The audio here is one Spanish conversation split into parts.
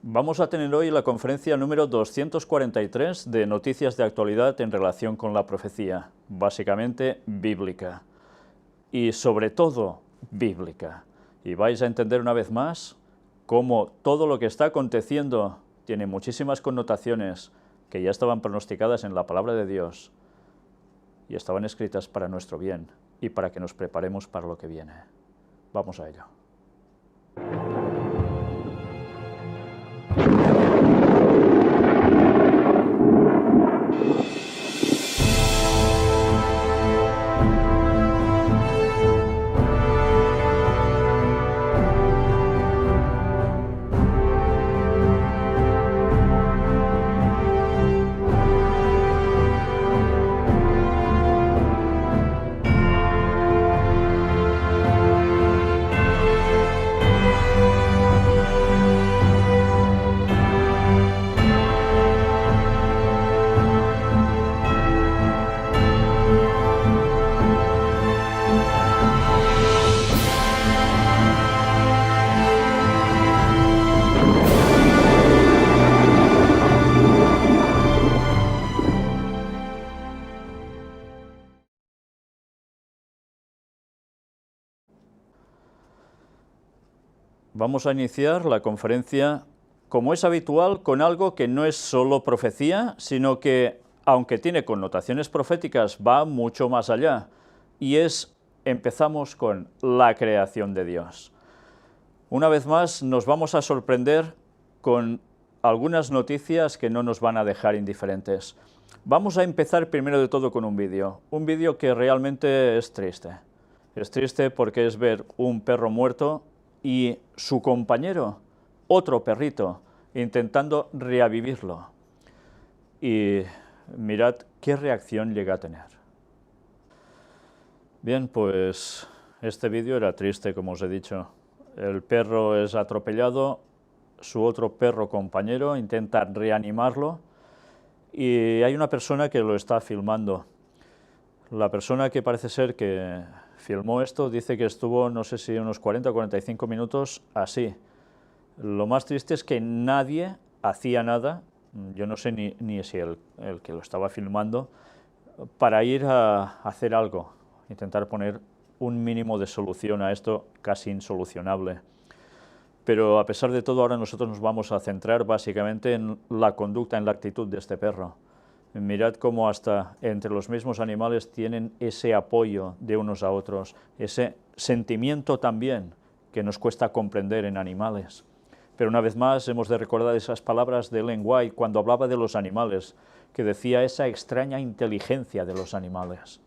Vamos a tener hoy la conferencia número 243 de noticias de actualidad en relación con la profecía, básicamente bíblica, y sobre todo bíblica. Y vais a entender una vez más cómo todo lo que está aconteciendo tiene muchísimas connotaciones que ya estaban pronosticadas en la palabra de Dios y estaban escritas para nuestro bien y para que nos preparemos para lo que viene. Vamos a ello. Vamos a iniciar la conferencia, como es habitual, con algo que no es solo profecía, sino que, aunque tiene connotaciones proféticas, va mucho más allá. Y empezamos con la creación de Dios. Una vez más, nos vamos a sorprender con algunas noticias que no nos van a dejar indiferentes. Vamos a empezar primero de todo con un vídeo que realmente es triste. Es triste porque es ver un perro muerto y su compañero, otro perrito, intentando reavivirlo. Y mirad qué reacción llega a tener. Bien, pues este vídeo era triste, como os he dicho. El perro es atropellado, su otro perro compañero intenta reanimarlo y hay una persona que lo está filmando. La persona que parece ser que filmó esto dice que estuvo, no sé si unos 40 o 45 minutos así. Lo más triste es que nadie hacía nada, yo no sé ni si el que lo estaba filmando, para ir a hacer algo, intentar poner un mínimo de solución a esto casi insolucionable. Pero a pesar de todo, ahora nosotros nos vamos a centrar básicamente en la conducta, en la actitud de este perro. Mirad cómo hasta entre los mismos animales tienen ese apoyo de unos a otros, ese sentimiento también que nos cuesta comprender en animales. Pero una vez más hemos de recordar esas palabras de Ellen White cuando hablaba de los animales, que decía esa extraña inteligencia de los animales.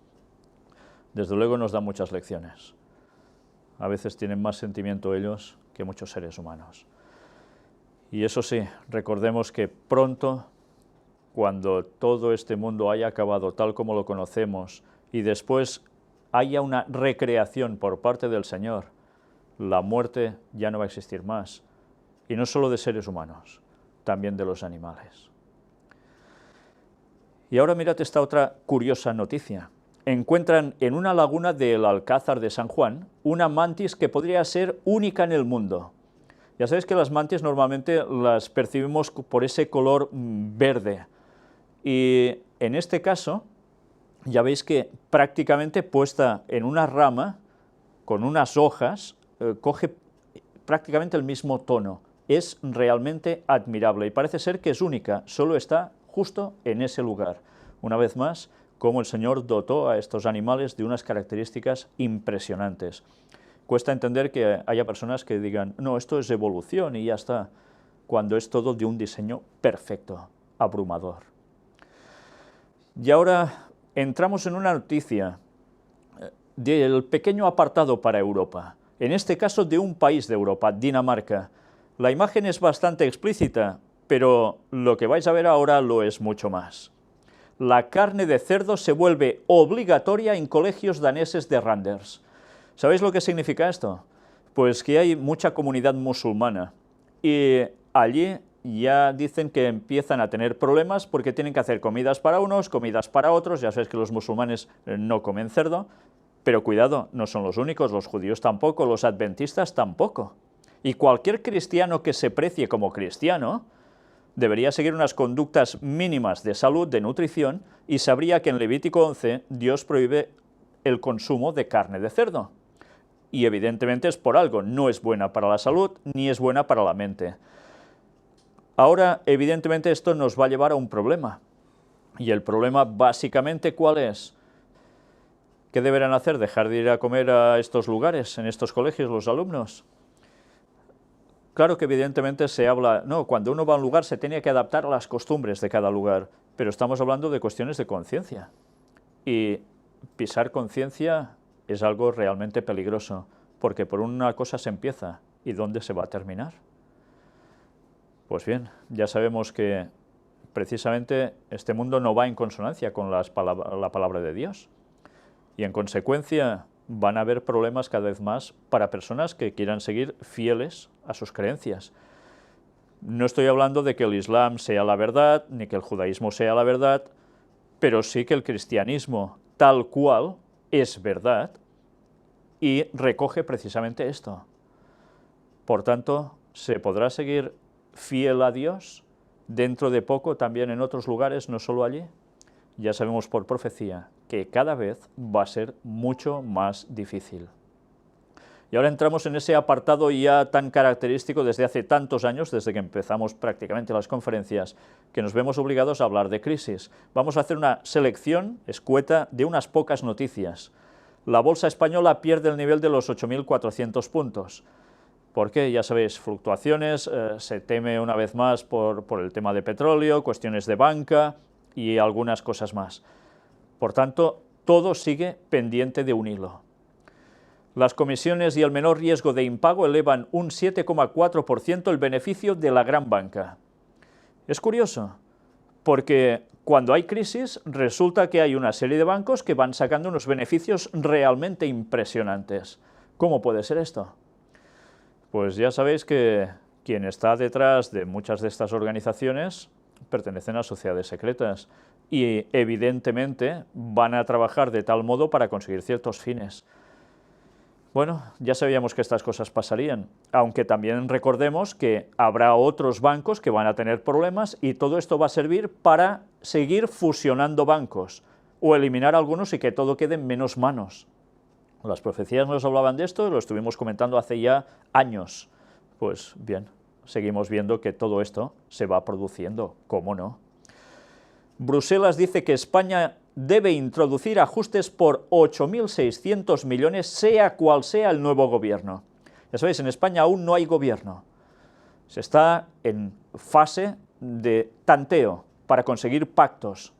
Desde luego nos da muchas lecciones. A veces tienen más sentimiento ellos que muchos seres humanos. Y eso sí, recordemos que pronto, cuando todo este mundo haya acabado tal como lo conocemos y después haya una recreación por parte del Señor, la muerte ya no va a existir más. Y no solo de seres humanos, también de los animales. Y ahora mirad esta otra curiosa noticia. Encuentran en una laguna del Alcázar de San Juan una mantis que podría ser única en el mundo. Ya sabéis que las mantis normalmente las percibimos por ese color verde. Y en este caso, ya veis que prácticamente puesta en una rama, con unas hojas, coge prácticamente el mismo tono. Es realmente admirable y parece ser que es única, solo está justo en ese lugar. Una vez más, cómo el Señor dotó a estos animales de unas características impresionantes. Cuesta entender que haya personas que digan, no, esto es evolución y ya está, cuando es todo de un diseño perfecto, abrumador. Y ahora entramos en una noticia del pequeño apartado para Europa, en este caso de un país de Europa, Dinamarca. La imagen es bastante explícita, pero lo que vais a ver ahora lo es mucho más. La carne de cerdo se vuelve obligatoria en colegios daneses de Randers. ¿Sabéis lo que significa esto? Pues que hay mucha comunidad musulmana y allí ya dicen que empiezan a tener problemas porque tienen que hacer comidas para unos, comidas para otros. Ya sabéis que los musulmanes no comen cerdo, pero cuidado, no son los únicos, los judíos tampoco, los adventistas tampoco. Y cualquier cristiano que se precie como cristiano debería seguir unas conductas mínimas de salud, de nutrición, y sabría que en Levítico 11 Dios prohíbe el consumo de carne de cerdo. Y evidentemente es por algo, no es buena para la salud ni es buena para la mente. Ahora, evidentemente, esto nos va a llevar a un problema. Y el problema, básicamente, ¿cuál es? ¿Qué deberán hacer? ¿Dejar de ir a comer a estos lugares, en estos colegios, los alumnos? Claro que evidentemente se habla, no, cuando uno va a un lugar se tiene que adaptar a las costumbres de cada lugar, pero estamos hablando de cuestiones de conciencia. Y pisar conciencia es algo realmente peligroso, porque por una cosa se empieza, ¿y dónde se va a terminar? Pues bien, ya sabemos que precisamente este mundo no va en consonancia con la palabra de Dios, y en consecuencia van a haber problemas cada vez más para personas que quieran seguir fieles a sus creencias. No estoy hablando de que el Islam sea la verdad, ni que el judaísmo sea la verdad, pero sí que el cristianismo tal cual es verdad y recoge precisamente esto. Por tanto, ¿se podrá seguir fiel a Dios dentro de poco también en otros lugares, no solo allí? Ya sabemos por profecía que cada vez va a ser mucho más difícil. Y ahora entramos en ese apartado ya tan característico desde hace tantos años, desde que empezamos prácticamente las conferencias, que nos vemos obligados a hablar de crisis. Vamos a hacer una selección escueta de unas pocas noticias. La bolsa española pierde el nivel de los 8.400 puntos. ¿Por qué? Ya sabéis, fluctuaciones, se teme una vez más por el tema de petróleo, cuestiones de banca y algunas cosas más. Por tanto, todo sigue pendiente de un hilo. Las comisiones y el menor riesgo de impago elevan un 7,4% el beneficio de la gran banca. Es curioso, porque cuando hay crisis resulta que hay una serie de bancos que van sacando unos beneficios realmente impresionantes. ¿Cómo puede ser esto? Pues ya sabéis que quien está detrás de muchas de estas organizaciones pertenecen a sociedades secretas y evidentemente van a trabajar de tal modo para conseguir ciertos fines. Bueno, ya sabíamos que estas cosas pasarían, aunque también recordemos que habrá otros bancos que van a tener problemas y todo esto va a servir para seguir fusionando bancos o eliminar algunos y que todo quede en menos manos. Las profecías nos hablaban de esto, lo estuvimos comentando hace ya años. Pues bien, seguimos viendo que todo esto se va produciendo, ¿cómo no? Bruselas dice que España debe introducir ajustes por 8.600 millones, sea cual sea el nuevo gobierno. Ya sabéis, en España aún no hay gobierno. Se está en fase de tanteo para conseguir pactos.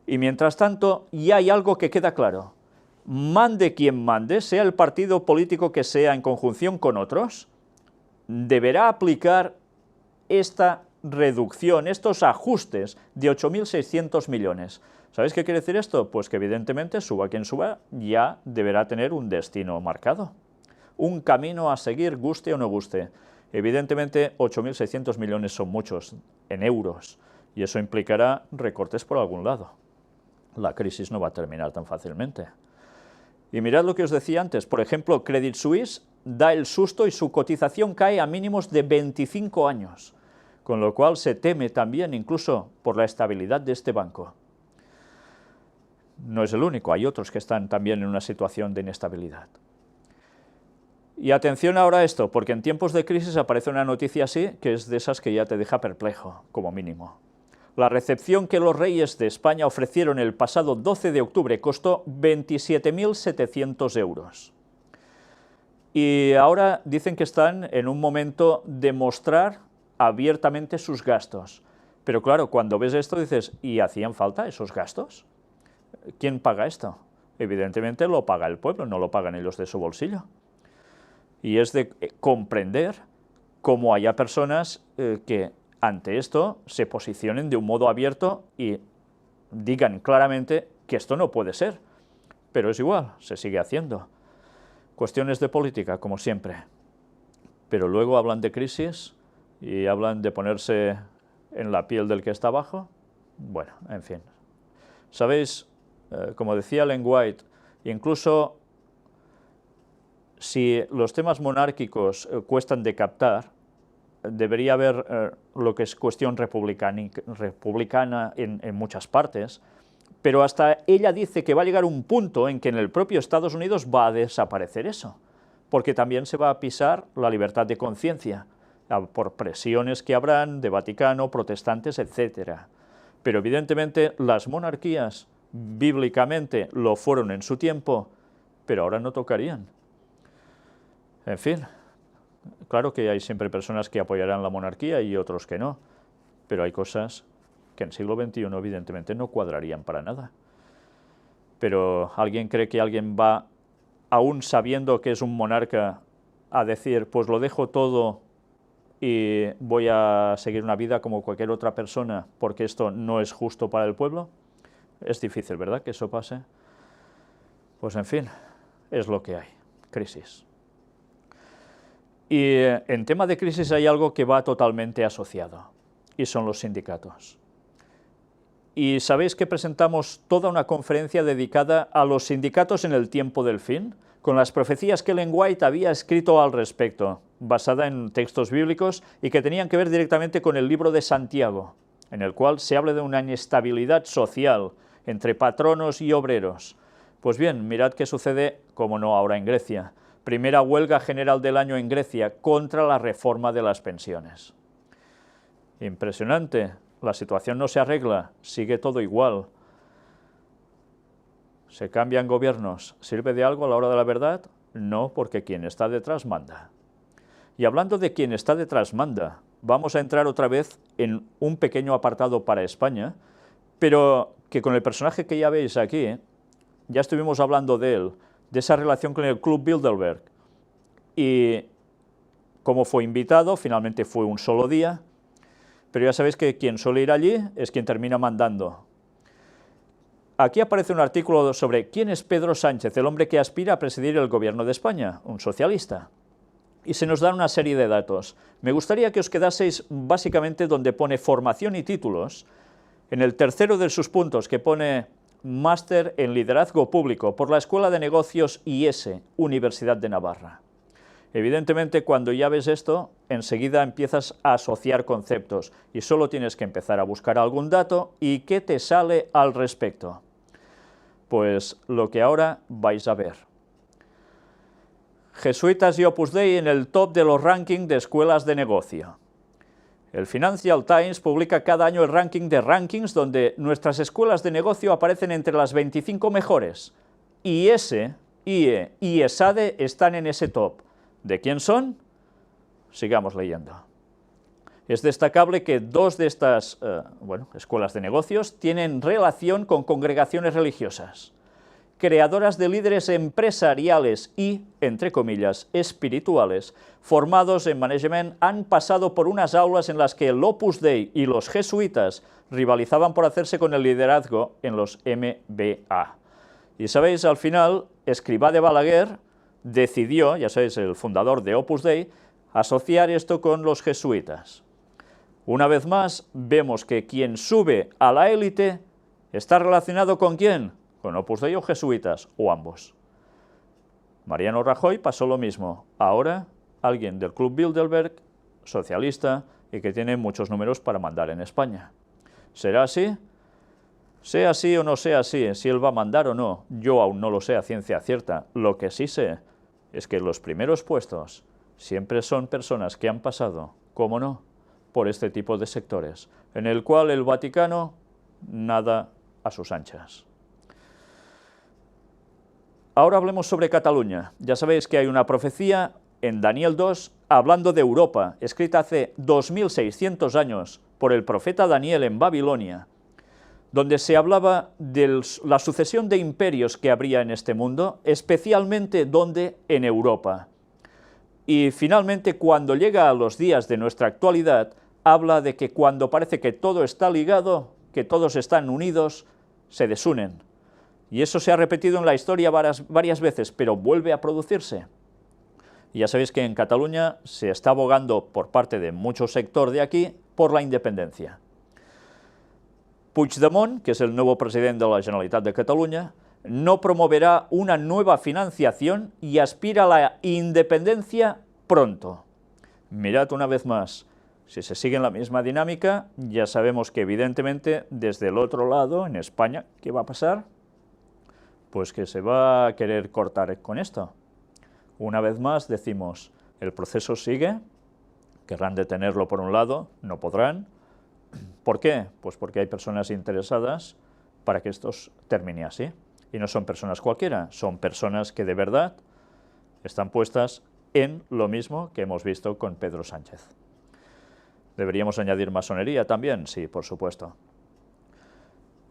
Y mientras tanto, ya hay algo que queda claro. Mande quien mande, sea el partido político que sea en conjunción con otros, deberá aplicar esta reducción, estos ajustes de 8.600 millones. ¿Sabéis qué quiere decir esto? Pues que evidentemente, suba quien suba, ya deberá tener un destino marcado, un camino a seguir, guste o no guste. Evidentemente, 8.600 millones son muchos, en euros, y eso implicará recortes por algún lado. La crisis no va a terminar tan fácilmente. Y mirad lo que os decía antes, por ejemplo, Credit Suisse da el susto y su cotización cae a mínimos de 25 años, con lo cual se teme también incluso por la estabilidad de este banco. No es el único, hay otros que están también en una situación de inestabilidad. Y atención ahora a esto, porque en tiempos de crisis aparece una noticia así, que es de esas que ya te deja perplejo, como mínimo. La recepción que los reyes de España ofrecieron el pasado 12 de octubre costó 27.700 euros. Y ahora dicen que están en un momento de mostrar abiertamente sus gastos. Pero claro, cuando ves esto dices, ¿y hacían falta esos gastos? ¿Quién paga esto? Evidentemente lo paga el pueblo, no lo pagan ellos de su bolsillo. Y es de comprender cómo haya personas que ante esto se posicionen de un modo abierto y digan claramente que esto no puede ser. Pero es igual, se sigue haciendo. Cuestiones de política, como siempre. Pero luego hablan de crisis y hablan de ponerse en la piel del que está abajo. Bueno, en fin. ¿Sabéis? Como decía Ellen White, incluso si los temas monárquicos cuestan de captar, debería haber lo que es cuestión republicana en muchas partes, pero hasta ella dice que va a llegar un punto en que en el propio Estados Unidos va a desaparecer eso, porque también se va a pisar la libertad de conciencia, por presiones que habrán de Vaticano, protestantes, etc. Pero evidentemente las monarquías bíblicamente lo fueron en su tiempo, pero ahora no tocarían. En fin, claro que hay siempre personas que apoyarán la monarquía y otros que no, pero hay cosas que en el siglo XXI evidentemente no cuadrarían para nada. Pero ¿alguien cree que alguien va, aún sabiendo que es un monarca, a decir, pues lo dejo todo y voy a seguir una vida como cualquier otra persona porque esto no es justo para el pueblo? Es difícil, ¿verdad?, que eso pase. Pues en fin, es lo que hay, crisis. Y en tema de crisis hay algo que va totalmente asociado, y son los sindicatos. Y sabéis que presentamos toda una conferencia dedicada a los sindicatos en el tiempo del fin, con las profecías que Ellen White había escrito al respecto, basada en textos bíblicos y que tenían que ver directamente con el libro de Santiago, en el cual se habla de una inestabilidad social entre patronos y obreros. Pues bien, mirad qué sucede, como no, ahora en Grecia. Primera huelga general del año en Grecia contra la reforma de las pensiones. Impresionante, la situación no se arregla, sigue todo igual. ¿Se cambian gobiernos? ¿Sirve de algo a la hora de la verdad? No, porque quien está detrás manda. Y hablando de quien está detrás manda, vamos a entrar otra vez en un pequeño apartado para España, pero que con el personaje que ya veis aquí, ya estuvimos hablando de él, de esa relación con el Club Bilderberg, y como fue invitado, finalmente fue un solo día, pero ya sabéis que quien suele ir allí es quien termina mandando. Aquí aparece un artículo sobre quién es Pedro Sánchez, el hombre que aspira a presidir el gobierno de España, un socialista. Y se nos dan una serie de datos. Me gustaría que os quedaseis básicamente donde pone formación y títulos, en el tercero de sus puntos que pone Máster en Liderazgo Público por la Escuela de Negocios IES, Universidad de Navarra. Evidentemente, cuando ya ves esto, enseguida empiezas a asociar conceptos y solo tienes que empezar a buscar algún dato y qué te sale al respecto. Pues lo que ahora vais a ver. Jesuitas y Opus Dei en el top de los rankings de escuelas de negocio. El Financial Times publica cada año el ranking de rankings donde nuestras escuelas de negocio aparecen entre las 25 mejores. IES, IE y ESADE están en ese top. ¿De quién son? Sigamos leyendo. Es destacable que dos de estas escuelas de negocios tienen relación con congregaciones religiosas, creadoras de líderes empresariales y, entre comillas, espirituales, formados en management, han pasado por unas aulas en las que el Opus Dei y los jesuitas rivalizaban por hacerse con el liderazgo en los MBA. Y sabéis, al final, Escrivá de Balaguer decidió, ya sabéis, el fundador de Opus Dei, asociar esto con los jesuitas. Una vez más, vemos que quien sube a la élite está relacionado ¿con quién? Con Opus Dei o jesuitas, o ambos. Mariano Rajoy pasó lo mismo. Ahora, alguien del Club Bilderberg, socialista, y que tiene muchos números para mandar en España. ¿Será así? Sea así o no sea así, si él va a mandar o no, yo aún no lo sé a ciencia cierta. Lo que sí sé es que los primeros puestos siempre son personas que han pasado, cómo no, por este tipo de sectores, en el cual el Vaticano nada a sus anchas. Ahora hablemos sobre Cataluña. Ya sabéis que hay una profecía en Daniel 2 hablando de Europa, escrita hace 2600 años por el profeta Daniel en Babilonia, donde se hablaba de la sucesión de imperios que habría en este mundo, especialmente donde en Europa. Y finalmente, cuando llega a los días de nuestra actualidad, habla de que cuando parece que todo está ligado, que todos están unidos, se desunen. Y eso se ha repetido en la historia varias veces, pero vuelve a producirse. Y ya sabéis que en Cataluña se está abogando por parte de mucho sector de aquí por la independencia. Puigdemont, que es el nuevo presidente de la Generalitat de Cataluña, no promoverá una nueva financiación y aspira a la independencia pronto. Mirad una vez más, si se sigue en la misma dinámica, ya sabemos que evidentemente desde el otro lado, en España, ¿qué va a pasar? Pues que se va a querer cortar con esto. Una vez más decimos, el proceso sigue, querrán detenerlo por un lado, no podrán. ¿Por qué? Pues porque hay personas interesadas para que esto termine así. Y no son personas cualquiera, son personas que de verdad están puestas en lo mismo que hemos visto con Pedro Sánchez. ¿Deberíamos añadir masonería también? Sí, por supuesto.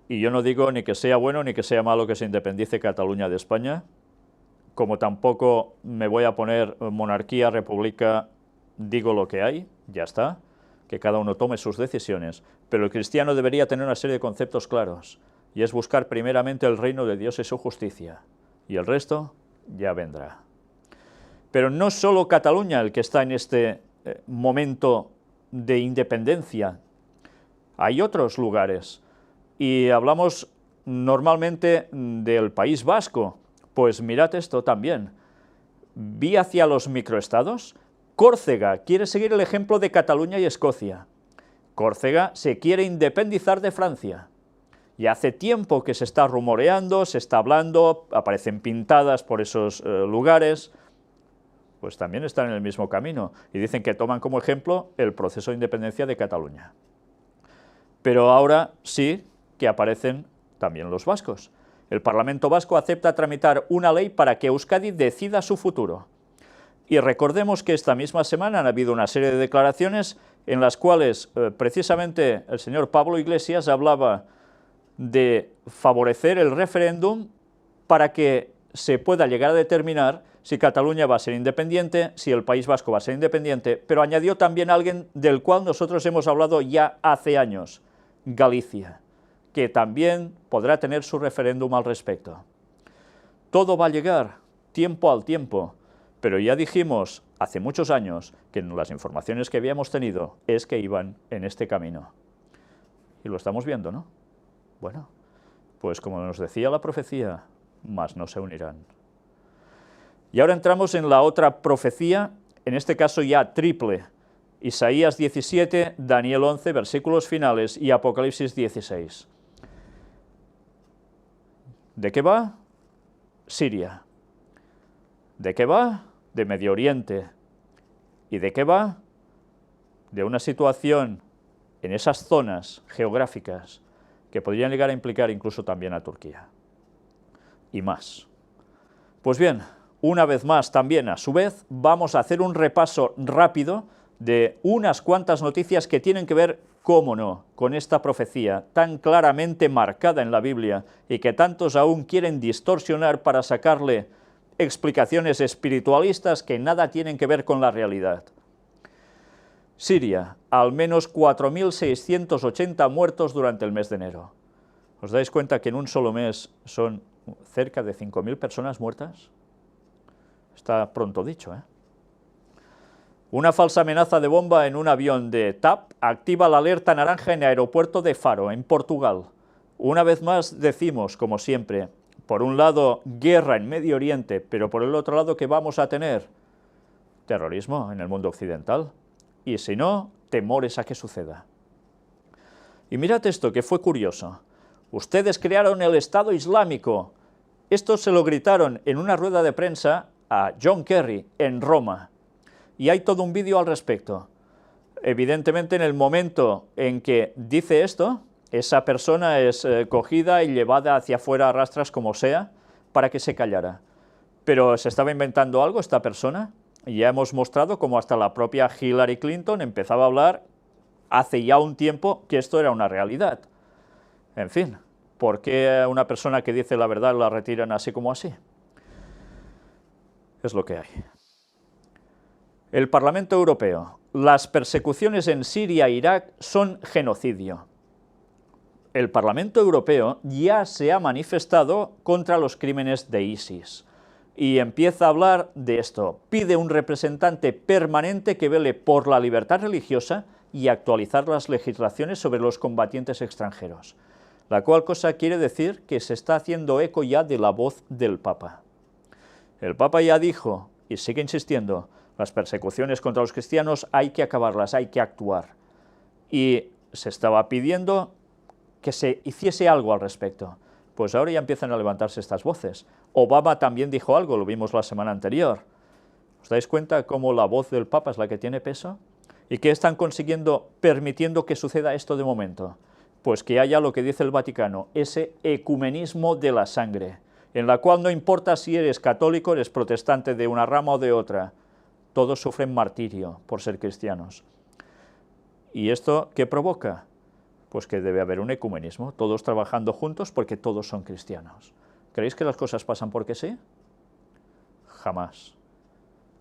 Y yo no digo ni que sea bueno ni que sea malo que se independice Cataluña de España, como tampoco me voy a poner monarquía, república, digo lo que hay, ya está, que cada uno tome sus decisiones, pero el cristiano debería tener una serie de conceptos claros, y es buscar primeramente el reino de Dios y su justicia, y el resto ya vendrá. Pero no solo Cataluña el que está en este momento de independencia, hay otros lugares, y hablamos normalmente del País Vasco, pues mirad esto también, vi hacia los microestados. Córcega quiere seguir el ejemplo de Cataluña y Escocia. Córcega se quiere independizar de Francia. Y hace tiempo que se está rumoreando, se está hablando, aparecen pintadas por esos lugares, pues también están en el mismo camino. Y dicen que toman como ejemplo el proceso de independencia de Cataluña. Pero ahora sí que aparecen también los vascos. El Parlamento vasco acepta tramitar una ley para que Euskadi decida su futuro. Y recordemos que esta misma semana han habido una serie de declaraciones en las cuales precisamente el señor Pablo Iglesias hablaba de favorecer el referéndum para que se pueda llegar a determinar si Cataluña va a ser independiente, si el País Vasco va a ser independiente, pero añadió también a alguien del cual nosotros hemos hablado ya hace años, Galicia, que también podrá tener su referéndum al respecto. Todo va a llegar, tiempo al tiempo, pero ya dijimos hace muchos años que en las informaciones que habíamos tenido es que iban en este camino. Y lo estamos viendo, ¿no? Bueno, pues como nos decía la profecía, más no se unirán. Y ahora entramos en la otra profecía, en este caso ya triple, Isaías 17, Daniel 11, versículos finales, y Apocalipsis 16. ¿De qué va? Siria. ¿De qué va? De Medio Oriente. ¿Y de qué va? De una situación en esas zonas geográficas que podrían llegar a implicar incluso también a Turquía. Y más. Pues bien, una vez más también a su vez vamos a hacer un repaso rápido de unas cuantas noticias que tienen que ver, cómo no, con esta profecía tan claramente marcada en la Biblia y que tantos aún quieren distorsionar para sacarle explicaciones espiritualistas que nada tienen que ver con la realidad. Siria, al menos 4.680 muertos durante el mes de enero. ¿Os dais cuenta que en un solo mes son cerca de 5.000 personas muertas? Está pronto dicho, ¿eh? Una falsa amenaza de bomba en un avión de TAP activa la alerta naranja en el aeropuerto de Faro, en Portugal. Una vez más decimos, como siempre, por un lado guerra en Medio Oriente, pero por el otro lado, ¿qué vamos a tener? Terrorismo en el mundo occidental. Y si no, temores a que suceda. Y mirad esto, que fue curioso. Ustedes crearon el Estado Islámico. Esto se lo gritaron en una rueda de prensa a John Kerry en Roma. Y hay todo un vídeo al respecto. Evidentemente, en el momento en que dice esto, esa persona es cogida y llevada hacia afuera a rastras como sea, para que se callara. Pero ¿se estaba inventando algo esta persona? Y ya hemos mostrado cómo hasta la propia Hillary Clinton empezaba a hablar hace ya un tiempo que esto era una realidad. En fin, ¿por qué una persona que dice la verdad la retiran así como así? Es lo que hay. El Parlamento Europeo. Las persecuciones en Siria e Irak son genocidio. El Parlamento Europeo ya se ha manifestado contra los crímenes de ISIS y empieza a hablar de esto. Pide un representante permanente que vele por la libertad religiosa y actualizar las legislaciones sobre los combatientes extranjeros. la cual cosa quiere decir que se está haciendo eco ya de la voz del Papa. El Papa ya dijo, y sigue insistiendo, las persecuciones contra los cristianos hay que acabarlas, hay que actuar. Y se estaba pidiendo que se hiciese algo al respecto. Pues ahora ya empiezan a levantarse estas voces. Obama también dijo algo, lo vimos la semana anterior. ¿Os dais cuenta cómo la voz del Papa es la que tiene peso? ¿Y qué están consiguiendo, permitiendo que suceda esto de momento? Pues que haya lo que dice el Vaticano, ese ecumenismo de la sangre, en la cual no importa si eres católico, eres protestante de una rama o de otra, todos sufren martirio por ser cristianos. ¿Y esto qué provoca? Pues que debe haber un ecumenismo, todos trabajando juntos porque todos son cristianos. ¿Creéis que las cosas pasan porque sí? Jamás.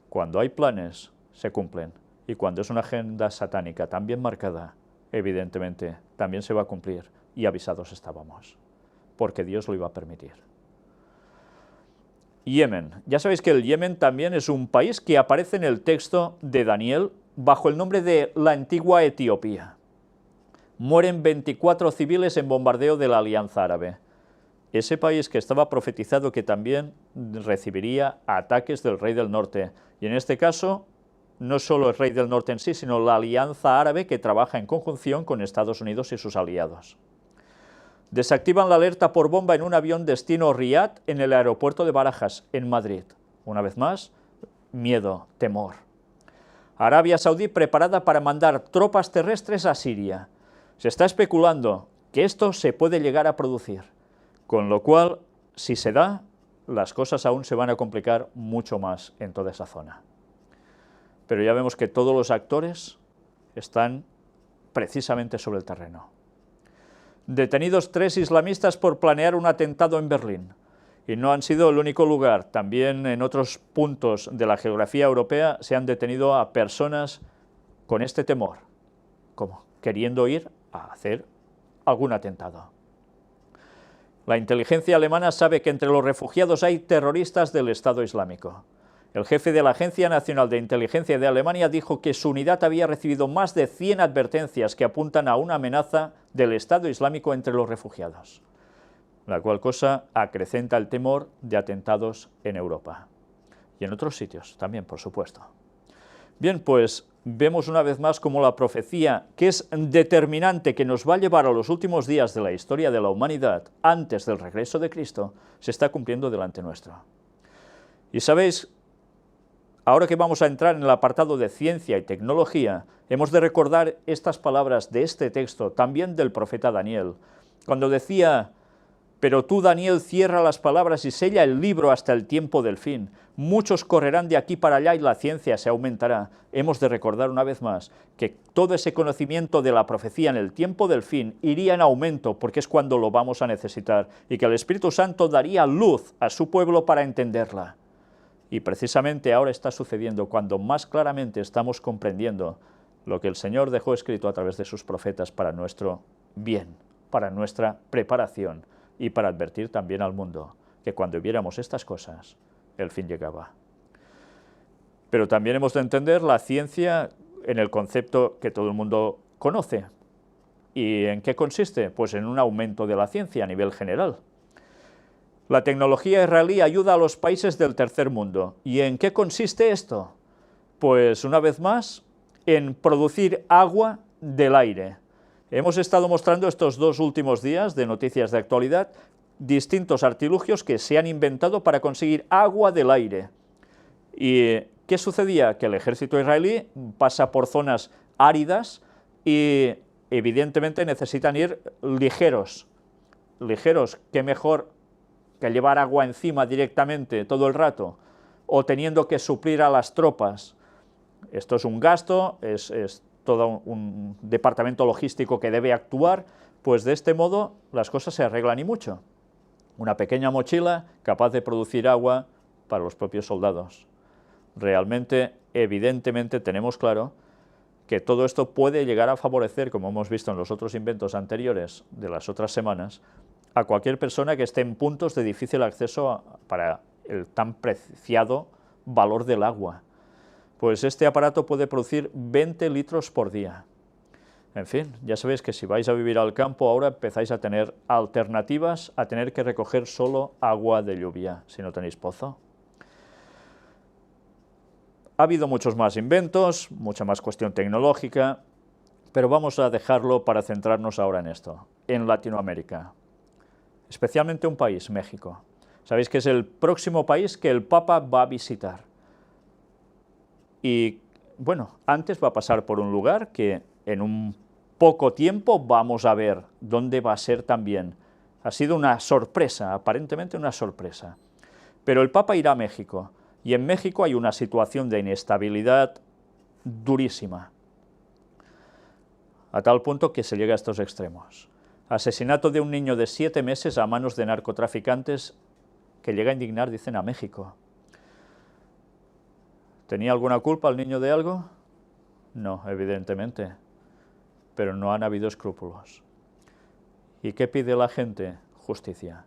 Cuando hay planes, se cumplen. Y cuando es una agenda satánica tan bien marcada, evidentemente, también se va a cumplir. Y avisados estábamos, porque Dios lo iba a permitir. Yemen. Ya sabéis que el Yemen también es un país que aparece en el texto de Daniel bajo el nombre de la antigua Etiopía. Mueren 24 civiles en bombardeo de la Alianza Árabe. Ese país que estaba profetizado que también recibiría ataques del rey del norte. Y en este caso, no solo el rey del norte en sí, sino la Alianza Árabe que trabaja en conjunción con Estados Unidos y sus aliados. Desactivan la alerta por bomba en un avión destino Riad en el aeropuerto de Barajas, en Madrid. Una vez más, miedo, temor. Arabia Saudí preparada para mandar tropas terrestres a Siria. Se está especulando que esto se puede llegar a producir, con lo cual, si se da, las cosas aún se van a complicar mucho más en toda esa zona. Pero ya vemos que todos los actores están precisamente sobre el terreno. Detenidos 3 islamistas por planear un atentado en Berlín. Y no han sido el único lugar, también en otros puntos de la geografía europea se han detenido a personas con este temor, como queriendo ir a hacer algún atentado. La inteligencia alemana sabe que entre los refugiados hay terroristas del Estado Islámico. El jefe de la Agencia Nacional de Inteligencia de Alemania dijo que su unidad había recibido más de 100 advertencias que apuntan a una amenaza del Estado Islámico entre los refugiados, la cual cosa acrecenta el temor de atentados en Europa y en otros sitios también, por supuesto. Bien, pues vemos una vez más cómo la profecía, que es determinante, que nos va a llevar a los últimos días de la historia de la humanidad, antes del regreso de Cristo, se está cumpliendo delante nuestro. Y sabéis, ahora que vamos a entrar en el apartado de ciencia y tecnología, hemos de recordar estas palabras de este texto, también del profeta Daniel, cuando decía: pero tú, Daniel, cierra las palabras y sella el libro hasta el tiempo del fin. Muchos correrán de aquí para allá y la ciencia se aumentará. Hemos de recordar una vez más que todo ese conocimiento de la profecía en el tiempo del fin iría en aumento, porque es cuando lo vamos a necesitar, y que el Espíritu Santo daría luz a su pueblo para entenderla. Y precisamente ahora está sucediendo, cuando más claramente estamos comprendiendo lo que el Señor dejó escrito a través de sus profetas para nuestro bien, para nuestra preparación, y para advertir también al mundo que cuando viéramos estas cosas, el fin llegaba. Pero también hemos de entender la ciencia en el concepto que todo el mundo conoce. ¿Y en qué consiste? Pues en un aumento de la ciencia a nivel general. La tecnología israelí ayuda a los países del tercer mundo. ¿Y en qué consiste esto? Pues una vez más, en producir agua del aire. Hemos estado mostrando estos 2 últimos días de noticias de actualidad distintos artilugios que se han inventado para conseguir agua del aire. ¿Y qué sucedía? Que el ejército israelí pasa por zonas áridas y evidentemente necesitan ir ligeros. Ligeros, qué mejor que llevar agua encima directamente todo el rato, o teniendo que suplir a las tropas. Esto es un gasto, es todo un departamento logístico que debe actuar, pues de este modo las cosas se arreglan y mucho. Una pequeña mochila capaz de producir agua para los propios soldados. Realmente, evidentemente, tenemos claro que todo esto puede llegar a favorecer, como hemos visto en los otros inventos anteriores de las otras semanas, a cualquier persona que esté en puntos de difícil acceso para el tan preciado valor del agua. Pues este aparato puede producir 20 litros por día. En fin, ya sabéis que si vais a vivir al campo ahora empezáis a tener alternativas a tener que recoger solo agua de lluvia, si no tenéis pozo. Ha habido muchos más inventos, mucha más cuestión tecnológica, pero vamos a dejarlo para centrarnos ahora en esto, en Latinoamérica, especialmente un país, México. Sabéis que es el próximo país que el Papa va a visitar. Y bueno, antes va a pasar por un lugar que en un poco tiempo vamos a ver dónde va a ser también. Ha sido una sorpresa, aparentemente una sorpresa. Pero el Papa irá a México, y en México hay una situación de inestabilidad durísima, a tal punto que se llega a estos extremos. Asesinato de un niño de 7 meses a manos de narcotraficantes que llega a indignar, dicen, a México. ¿Tenía alguna culpa el niño de algo? No, evidentemente, pero no han habido escrúpulos. ¿Y qué pide la gente? Justicia.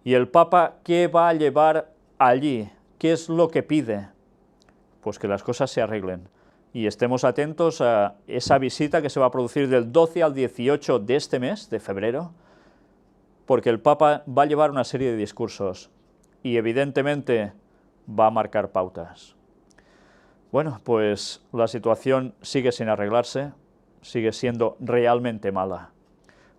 ¿Y el Papa qué va a llevar allí? ¿Qué es lo que pide? Pues que las cosas se arreglen. Y estemos atentos a esa visita que se va a producir del 12 al 18 de este mes, de febrero, porque el Papa va a llevar una serie de discursos y evidentemente va a marcar pautas. Bueno, pues la situación sigue sin arreglarse, sigue siendo realmente mala,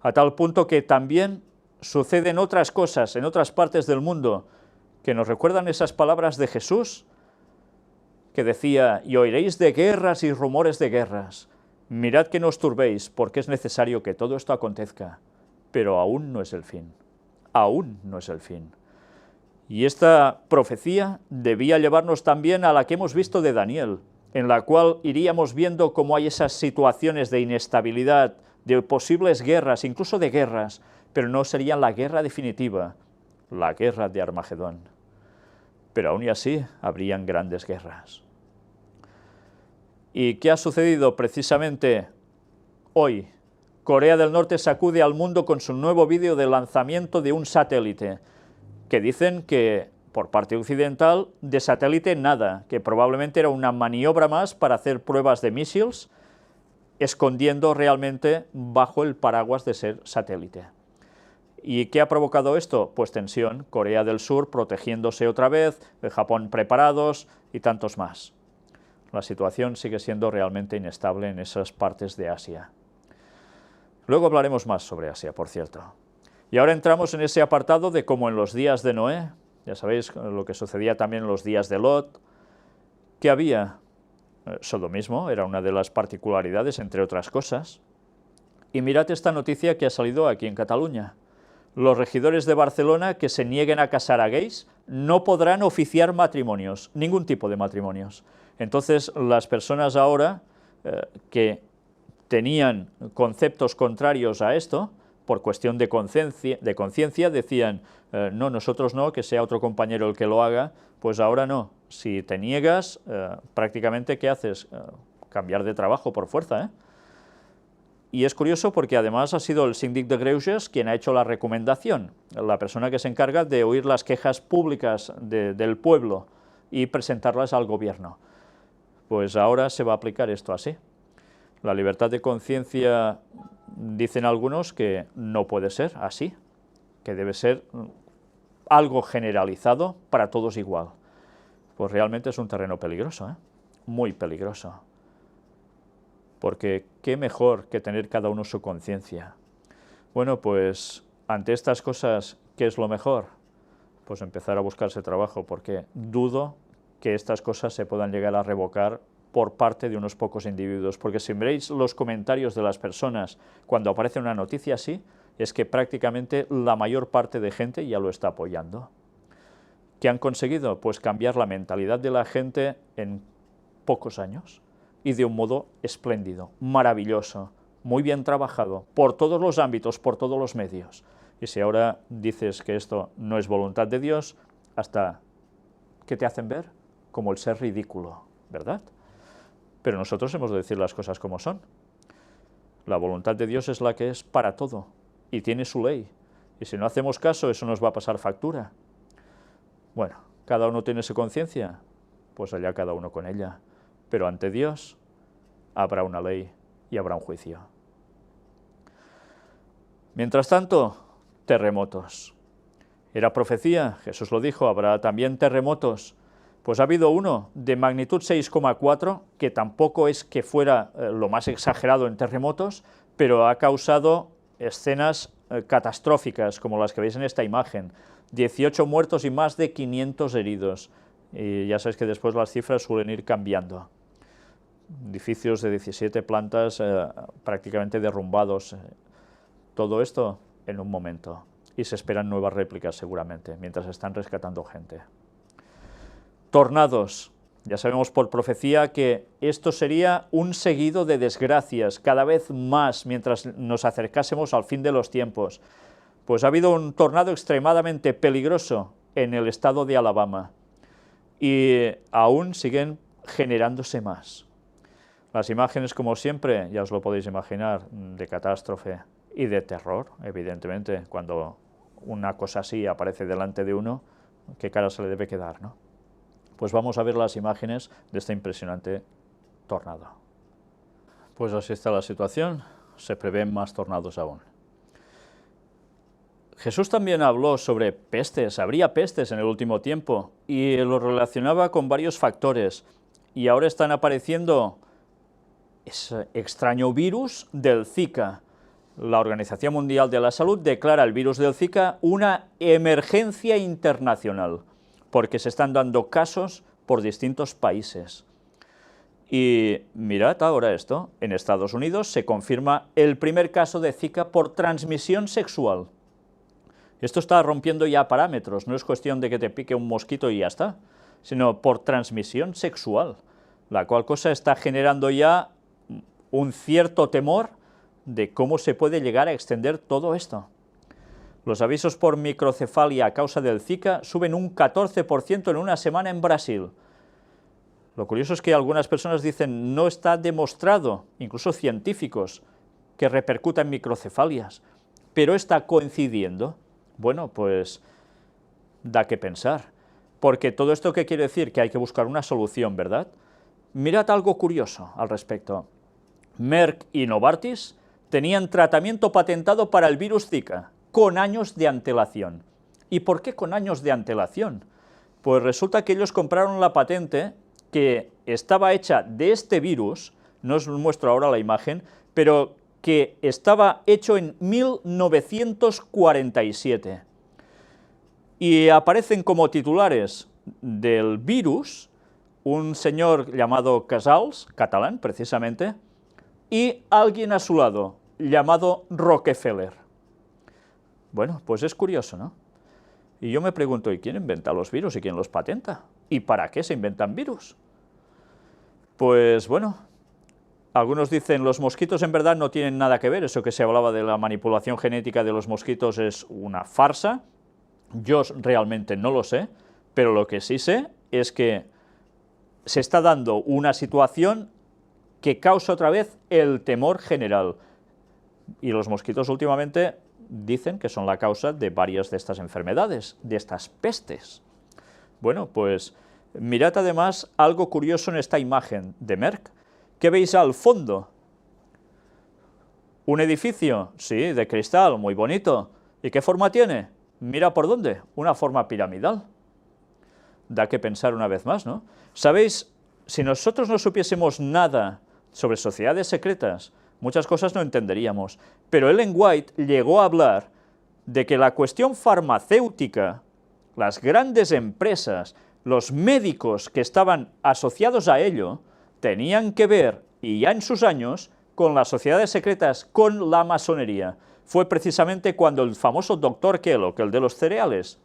a tal punto que también suceden otras cosas en otras partes del mundo que nos recuerdan esas palabras de Jesús, que decía, y oiréis de guerras y rumores de guerras, mirad que no os turbéis, porque es necesario que todo esto acontezca, pero aún no es el fin, aún no es el fin. Y esta profecía debía llevarnos también a la que hemos visto de Daniel, en la cual iríamos viendo cómo hay esas situaciones de inestabilidad, de posibles guerras, incluso de guerras, pero no sería la guerra definitiva, la guerra de Armagedón. Pero aún y así habrían grandes guerras. ¿Y qué ha sucedido precisamente hoy? Corea del Norte sacude al mundo con su nuevo vídeo de lanzamiento de un satélite, que dicen que, por parte occidental, de satélite nada, que probablemente era una maniobra más para hacer pruebas de misiles, escondiendo realmente bajo el paraguas de ser satélite. ¿Y qué ha provocado esto? Pues tensión, Corea del Sur protegiéndose otra vez, Japón preparados y tantos más. La situación sigue siendo realmente inestable en esas partes de Asia. Luego hablaremos más sobre Asia, por cierto. Y ahora entramos en ese apartado de cómo en los días de Noé, ya sabéis lo que sucedía también en los días de Lot, que había sodomismo, era una de las particularidades, entre otras cosas. Y mirad esta noticia que ha salido aquí en Cataluña. Los regidores de Barcelona que se nieguen a casar a gays no podrán oficiar matrimonios, ningún tipo de matrimonios. Entonces, las personas ahora que tenían conceptos contrarios a esto, por cuestión de conciencia, decían, no, nosotros no, que sea otro compañero el que lo haga, pues ahora no. Si te niegas, prácticamente, ¿qué haces? Cambiar de trabajo por fuerza, ¿eh? Y es curioso porque además ha sido el síndic de Greuges quien ha hecho la recomendación, la persona que se encarga de oír las quejas públicas del pueblo y presentarlas al gobierno. Pues ahora se va a aplicar esto así. La libertad de conciencia, dicen algunos, que no puede ser así, que debe ser algo generalizado para todos igual. Pues realmente es un terreno peligroso, ¿eh? Muy peligroso. Porque qué mejor que tener cada uno su conciencia. Bueno, pues ante estas cosas, ¿qué es lo mejor? Pues empezar a buscarse trabajo, porque dudo que estas cosas se puedan llegar a revocar por parte de unos pocos individuos, porque si veis los comentarios de las personas cuando aparece una noticia así, es que prácticamente la mayor parte de gente ya lo está apoyando. ¿Qué han conseguido? Pues cambiar la mentalidad de la gente en pocos años, y de un modo espléndido, maravilloso, muy bien trabajado, por todos los ámbitos, por todos los medios. Y si ahora dices que esto no es voluntad de Dios, hasta ¿qué te hacen ver? Como el ser ridículo, ¿verdad? Pero nosotros hemos de decir las cosas como son. La voluntad de Dios es la que es para todo, y tiene su ley. Y si no hacemos caso, eso nos va a pasar factura. Bueno, cada uno tiene su conciencia, pues allá cada uno con ella. Pero ante Dios habrá una ley y habrá un juicio. Mientras tanto, terremotos. ¿Era profecía? Jesús lo dijo, habrá también terremotos. Pues ha habido uno de magnitud 6,4, que tampoco es que fuera lo más exagerado en terremotos, pero ha causado escenas catastróficas, como las que veis en esta imagen. 18 muertos y más de 500 heridos. Y ya sabéis que después las cifras suelen ir cambiando. Edificios de 17 plantas prácticamente derrumbados. Todo esto en un momento. Y se esperan nuevas réplicas seguramente, mientras están rescatando gente. Tornados. Ya sabemos por profecía que esto sería un seguido de desgracias, cada vez más, mientras nos acercásemos al fin de los tiempos. Pues ha habido un tornado extremadamente peligroso en el estado de Alabama. Y aún siguen generándose más. Las imágenes, como siempre, ya os lo podéis imaginar, de catástrofe y de terror, evidentemente, cuando una cosa así aparece delante de uno, ¿qué cara se le debe quedar, no? Pues vamos a ver las imágenes de este impresionante tornado. Pues así está la situación, se prevén más tornados aún. Jesús también habló sobre pestes, habría pestes en el último tiempo, y lo relacionaba con varios factores, y ahora están apareciendo ese extraño virus del Zika. La Organización Mundial de la Salud declara el virus del Zika una emergencia internacional, porque se están dando casos por distintos países. Y mirad ahora esto, en Estados Unidos se confirma el primer caso de Zika por transmisión sexual. Esto está rompiendo ya parámetros, no es cuestión de que te pique un mosquito y ya está, sino por transmisión sexual, la cual cosa está generando ya un cierto temor de cómo se puede llegar a extender todo esto. Los avisos por microcefalia a causa del Zika suben un 14% en una semana en Brasil. Lo curioso es que algunas personas dicen no está demostrado, incluso científicos, que repercuta en microcefalias, pero está coincidiendo. Bueno, pues da que pensar, porque todo esto ¿qué quiere decir? Que hay que buscar una solución, ¿verdad? Mirad algo curioso al respecto. Merck y Novartis tenían tratamiento patentado para el virus Zika, con años de antelación. ¿Y por qué con años de antelación? Pues resulta que ellos compraron la patente que estaba hecha de este virus, no os muestro ahora la imagen, pero que estaba hecho en 1947. Y aparecen como titulares del virus un señor llamado Casals, catalán precisamente, y alguien a su lado, llamado Rockefeller. Bueno, pues es curioso, ¿no? Y yo me pregunto, ¿y quién inventa los virus y quién los patenta? ¿Y para qué se inventan virus? Pues bueno, algunos dicen los mosquitos en verdad no tienen nada que ver, eso que se hablaba de la manipulación genética de los mosquitos es una farsa, yo realmente no lo sé, pero lo que sí sé es que se está dando una situación que causa otra vez el temor general, y los mosquitos últimamente dicen que son la causa de varias de estas enfermedades, de estas pestes. Bueno, pues mirad además algo curioso en esta imagen de Merck. ¿Qué veis al fondo? ¿Un edificio? Sí, de cristal, muy bonito. ¿Y qué forma tiene? Mira por dónde, una forma piramidal. Da que pensar una vez más, ¿no? ¿Sabéis? Si nosotros no supiésemos nada sobre sociedades secretas, muchas cosas no entenderíamos, pero Ellen White llegó a hablar de que la cuestión farmacéutica, las grandes empresas, los médicos que estaban asociados a ello, tenían que ver, y ya en sus años, con las sociedades secretas, con la masonería. Fue precisamente cuando el famoso doctor Kellogg, el de los cereales,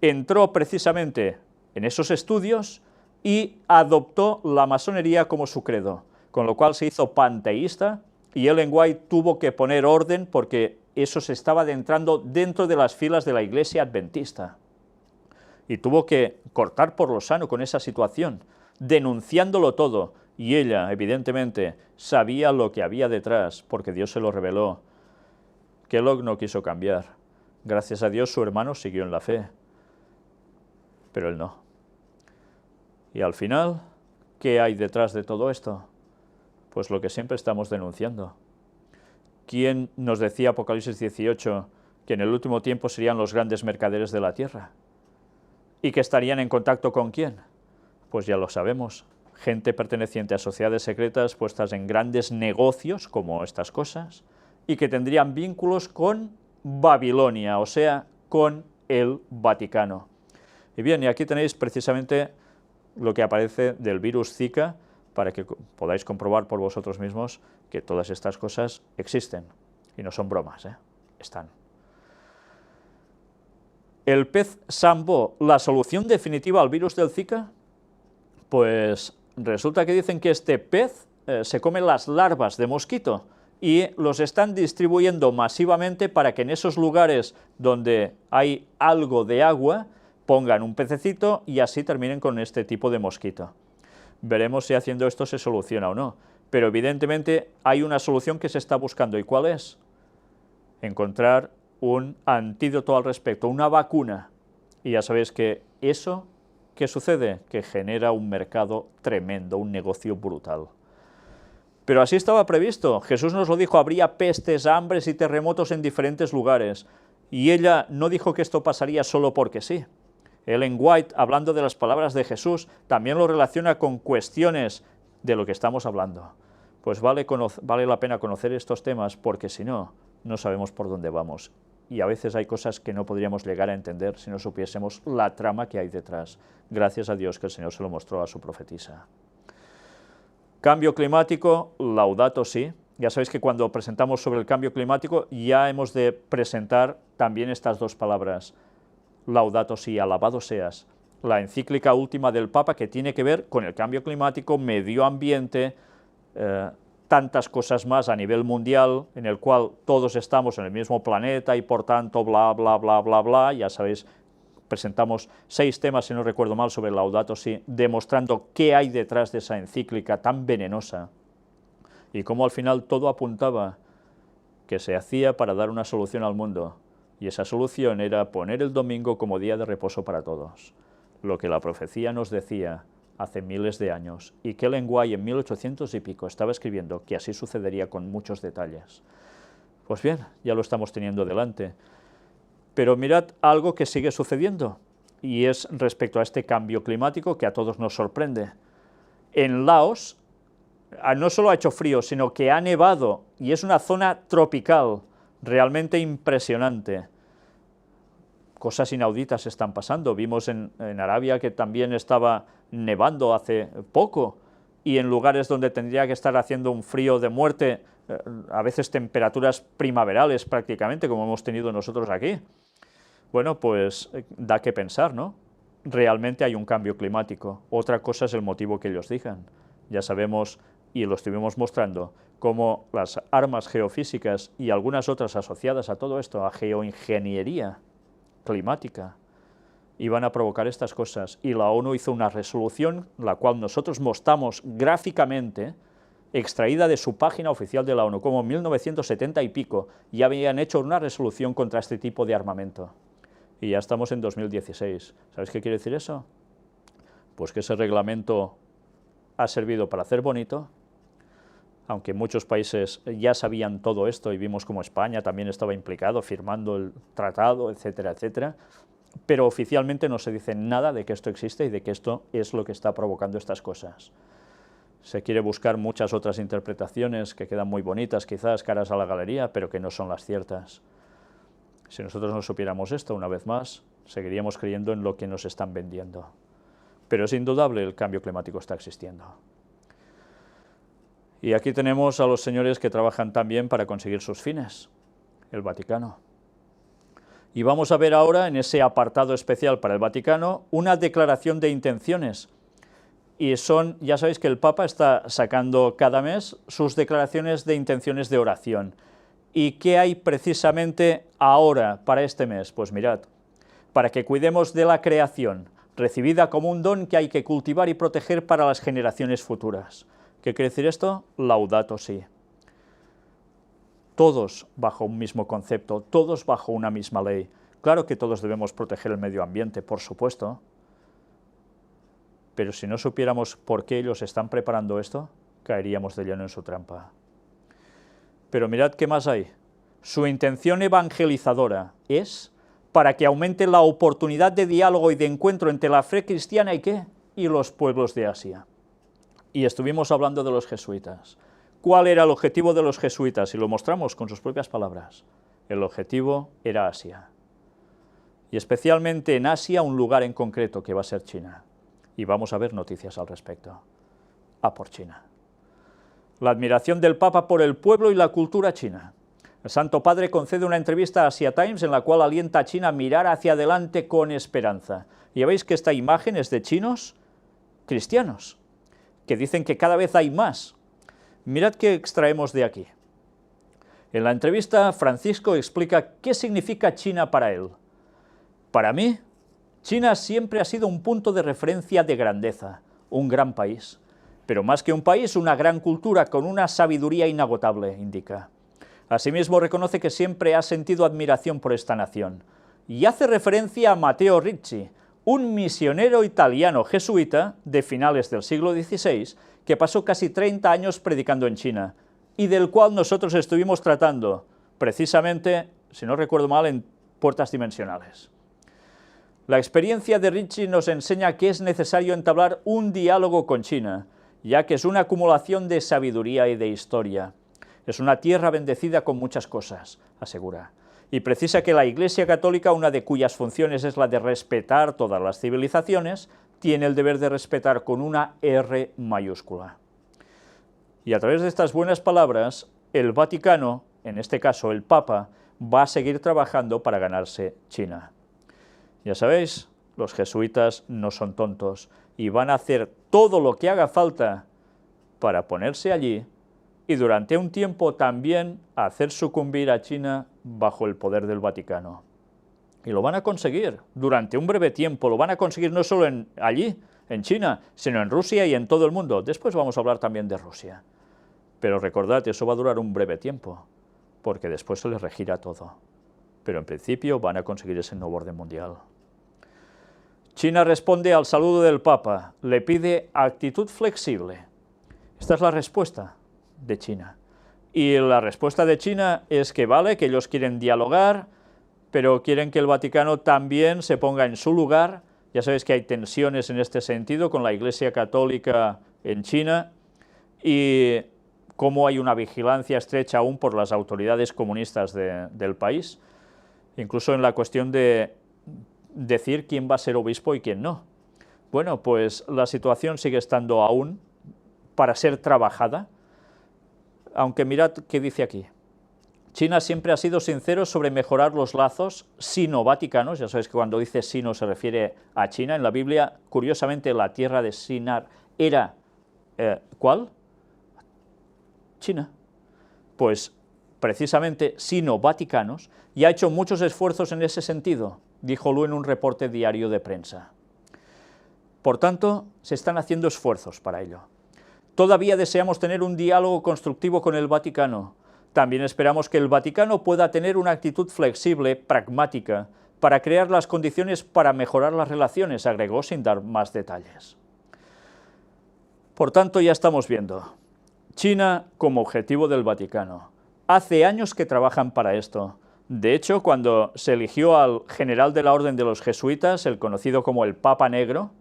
entró precisamente en esos estudios y adoptó la masonería como su credo, con lo cual se hizo panteísta y Ellen White tuvo que poner orden porque eso se estaba adentrando dentro de las filas de la Iglesia Adventista. Y tuvo que cortar por lo sano con esa situación, denunciándolo todo, y ella, evidentemente, sabía lo que había detrás, porque Dios se lo reveló. Kellogg no quiso cambiar. Gracias a Dios su hermano siguió en la fe, pero él no. Y al final, ¿qué hay detrás de todo esto? Pues lo que siempre estamos denunciando. ¿Quién nos decía Apocalipsis 18 que en el último tiempo serían los grandes mercaderes de la tierra? ¿Y que estarían en contacto con quién? Pues ya lo sabemos, gente perteneciente a sociedades secretas puestas en grandes negocios, como estas cosas, y que tendrían vínculos con Babilonia, o sea, con el Vaticano. Y bien, y aquí tenéis precisamente lo que aparece del virus Zika, para que podáis comprobar por vosotros mismos que todas estas cosas existen, y no son bromas, están. ¿El pez Sambo, la solución definitiva al virus del Zika? Pues resulta que dicen que este pez se come las larvas de mosquito y los están distribuyendo masivamente para que en esos lugares donde hay algo de agua pongan un pececito y así terminen con este tipo de mosquito. Veremos si haciendo esto se soluciona o no, pero evidentemente hay una solución que se está buscando. ¿Y cuál es? Encontrar un antídoto al respecto, una vacuna. Y ya sabéis que eso, ¿qué sucede? Que genera un mercado tremendo, un negocio brutal. Pero así estaba previsto. Jesús nos lo dijo, habría pestes, hambres y terremotos en diferentes lugares. Y ella no dijo que esto pasaría solo porque sí. Ellen White, hablando de las palabras de Jesús, también lo relaciona con cuestiones de lo que estamos hablando. Pues vale la pena conocer estos temas, porque si no, no sabemos por dónde vamos. Y a veces hay cosas que no podríamos llegar a entender si no supiésemos la trama que hay detrás. Gracias a Dios que el Señor se lo mostró a su profetisa. Cambio climático, Laudato Si. Ya sabéis que cuando presentamos sobre el cambio climático ya hemos de presentar también estas dos palabras. Laudato Si, alabado seas. La encíclica última del Papa que tiene que ver con el cambio climático, medio ambiente, tantas cosas más a nivel mundial, en el cual todos estamos en el mismo planeta y por tanto bla, bla, bla, bla, bla. Ya sabéis, presentamos 6 temas, si no recuerdo mal, sobre Laudato Si, demostrando qué hay detrás de esa encíclica tan venenosa y cómo al final todo apuntaba que se hacía para dar una solución al mundo. Y esa solución era poner el domingo como día de reposo para todos, lo que la profecía nos decía hace miles de años, y que Ellen White en 1800 y pico estaba escribiendo que así sucedería con muchos detalles. Pues bien, ya lo estamos teniendo delante. Pero mirad algo que sigue sucediendo, y es respecto a este cambio climático que a todos nos sorprende. En Laos no solo ha hecho frío, sino que ha nevado, y es una zona tropical, realmente impresionante. Cosas inauditas están pasando. Vimos en Arabia que también estaba nevando hace poco, y en lugares donde tendría que estar haciendo un frío de muerte, a veces temperaturas primaverales prácticamente, como hemos tenido nosotros aquí. Bueno, pues da que pensar, ¿no? Realmente hay un cambio climático. Otra cosa es el motivo que ellos digan. Ya sabemos, y lo estuvimos mostrando, cómo las armas geofísicas y algunas otras asociadas a todo esto, a geoingeniería climática, iban a provocar estas cosas. Y la ONU hizo una resolución, la cual nosotros mostramos gráficamente, extraída de su página oficial de la ONU, como en 1970 y pico, ya habían hecho una resolución contra este tipo de armamento. Y ya estamos en 2016. ¿Sabéis qué quiere decir eso? Pues que ese reglamento ha servido para hacer bonito, aunque muchos países ya sabían todo esto y vimos como España también estaba implicado firmando el tratado, etcétera, etcétera, pero oficialmente no se dice nada de que esto existe y de que esto es lo que está provocando estas cosas. Se quiere buscar muchas otras interpretaciones que quedan muy bonitas, quizás caras a la galería, pero que no son las ciertas. Si nosotros no supiéramos esto, una vez más, seguiríamos creyendo en lo que nos están vendiendo. Pero es indudable, el cambio climático está existiendo. Y aquí tenemos a los señores que trabajan también para conseguir sus fines, el Vaticano. Y vamos a ver ahora, en ese apartado especial para el Vaticano, una declaración de intenciones. Y son, ya sabéis que el Papa está sacando cada mes sus declaraciones de intenciones de oración. ¿Y qué hay precisamente ahora para este mes? Pues mirad, para que cuidemos de la creación, recibida como un don que hay que cultivar y proteger para las generaciones futuras. ¿Qué quiere decir esto? Laudato Si. Todos bajo un mismo concepto, todos bajo una misma ley. Claro que todos debemos proteger el medio ambiente, por supuesto, pero si no supiéramos por qué ellos están preparando esto, caeríamos de lleno en su trampa. Pero mirad qué más hay. Su intención evangelizadora es para que aumente la oportunidad de diálogo y de encuentro entre la fe cristiana y los pueblos de Asia. Y estuvimos hablando de los jesuitas. ¿Cuál era el objetivo de los jesuitas? Y lo mostramos con sus propias palabras. El objetivo era Asia. Y especialmente en Asia, un lugar en concreto que va a ser China. Y vamos a ver noticias al respecto. A por China. La admiración del Papa por el pueblo y la cultura china. El Santo Padre concede una entrevista a Asia Times en la cual alienta a China a mirar hacia adelante con esperanza. Y ya veis que esta imagen es de chinos cristianos, que dicen que cada vez hay más. Mirad qué extraemos de aquí. En la entrevista, Francisco explica qué significa China para él. Para mí, China siempre ha sido un punto de referencia de grandeza, un gran país. Pero más que un país, una gran cultura con una sabiduría inagotable, indica. Asimismo, reconoce que siempre ha sentido admiración por esta nación. Y hace referencia a Matteo Ricci, un misionero italiano jesuita de finales del siglo XVI, que pasó casi 30 años predicando en China, y del cual nosotros estuvimos tratando, precisamente, si no recuerdo mal, en Puertas Dimensionales. La experiencia de Ricci nos enseña que es necesario entablar un diálogo con China, ya que es una acumulación de sabiduría y de historia. Es una tierra bendecida con muchas cosas, asegura, y precisa que la Iglesia Católica, una de cuyas funciones es la de respetar todas las civilizaciones, tiene el deber de respetar con una R mayúscula. Y a través de estas buenas palabras, el Vaticano, en este caso el Papa, va a seguir trabajando para ganarse China. Ya sabéis, los jesuitas no son tontos y van a hacer todo lo que haga falta para ponerse allí y durante un tiempo también hacer sucumbir a China bajo el poder del Vaticano. Y lo van a conseguir durante un breve tiempo, lo van a conseguir no solo allí, en China, sino en Rusia y en todo el mundo. Después vamos a hablar también de Rusia. Pero recordad, eso va a durar un breve tiempo, porque después se les regira todo. Pero en principio van a conseguir ese nuevo orden mundial. China responde al saludo del Papa, le pide actitud flexible. Esta es la respuesta de China. Y la respuesta de China es que vale, que ellos quieren dialogar, pero quieren que el Vaticano también se ponga en su lugar. Ya sabéis que hay tensiones en este sentido con la Iglesia Católica en China y cómo hay una vigilancia estrecha aún por las autoridades comunistas del país, incluso en la cuestión de decir quién va a ser obispo y quién no. Bueno, pues la situación sigue estando aún para ser trabajada, aunque mirad qué dice aquí. China siempre ha sido sincero sobre mejorar los lazos sino-vaticanos, ya sabéis que cuando dice sino se refiere a China. En la Biblia, curiosamente, la tierra de Sinar era, ¿cuál? China. Pues precisamente sino-vaticanos, y ha hecho muchos esfuerzos en ese sentido, dijo Lu en un reporte diario de prensa. Por tanto, se están haciendo esfuerzos para ello. Todavía deseamos tener un diálogo constructivo con el Vaticano. También esperamos que el Vaticano pueda tener una actitud flexible, pragmática, para crear las condiciones para mejorar las relaciones, agregó sin dar más detalles. Por tanto, ya estamos viendo. China como objetivo del Vaticano. Hace años que trabajan para esto. De hecho, cuando se eligió al general de la Orden de los Jesuitas, el conocido como el Papa Negro,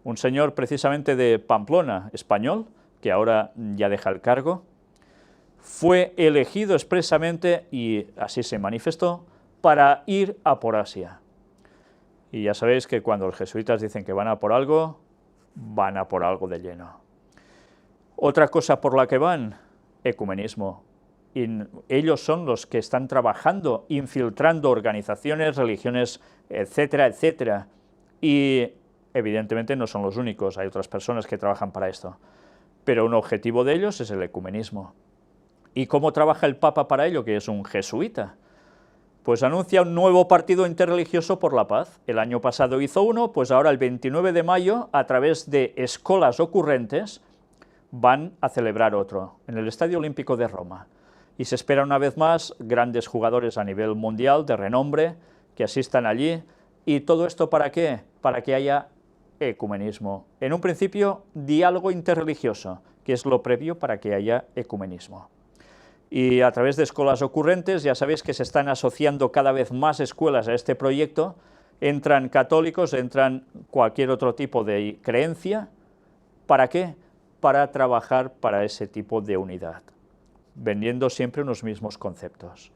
un señor precisamente de Pamplona, español, que ahora ya deja el cargo, fue elegido expresamente, y así se manifestó, para ir a por Asia. Y ya sabéis que cuando los jesuitas dicen que van a por algo de lleno. Otra cosa por la que van, ecumenismo. Y ellos son los que están trabajando, infiltrando organizaciones, religiones, etcétera, etcétera. Y evidentemente no son los únicos, hay otras personas que trabajan para esto. Pero un objetivo de ellos es el ecumenismo. ¿Y cómo trabaja el Papa para ello, que es un jesuita? Pues anuncia un nuevo partido interreligioso por la paz. El año pasado hizo uno, pues ahora el 29 de mayo, a través de escolas ocurrentes, van a celebrar otro, en el Estadio Olímpico de Roma. Y se espera una vez más grandes jugadores a nivel mundial de renombre que asistan allí. ¿Y todo esto para qué? Para que haya ecumenismo. En un principio, diálogo interreligioso, que es lo previo para que haya ecumenismo. Y a través de escuelas ocurrentes, ya sabéis que se están asociando cada vez más escuelas a este proyecto, entran católicos, entran cualquier otro tipo de creencia. ¿Para qué? Para trabajar para ese tipo de unidad, vendiendo siempre unos mismos conceptos.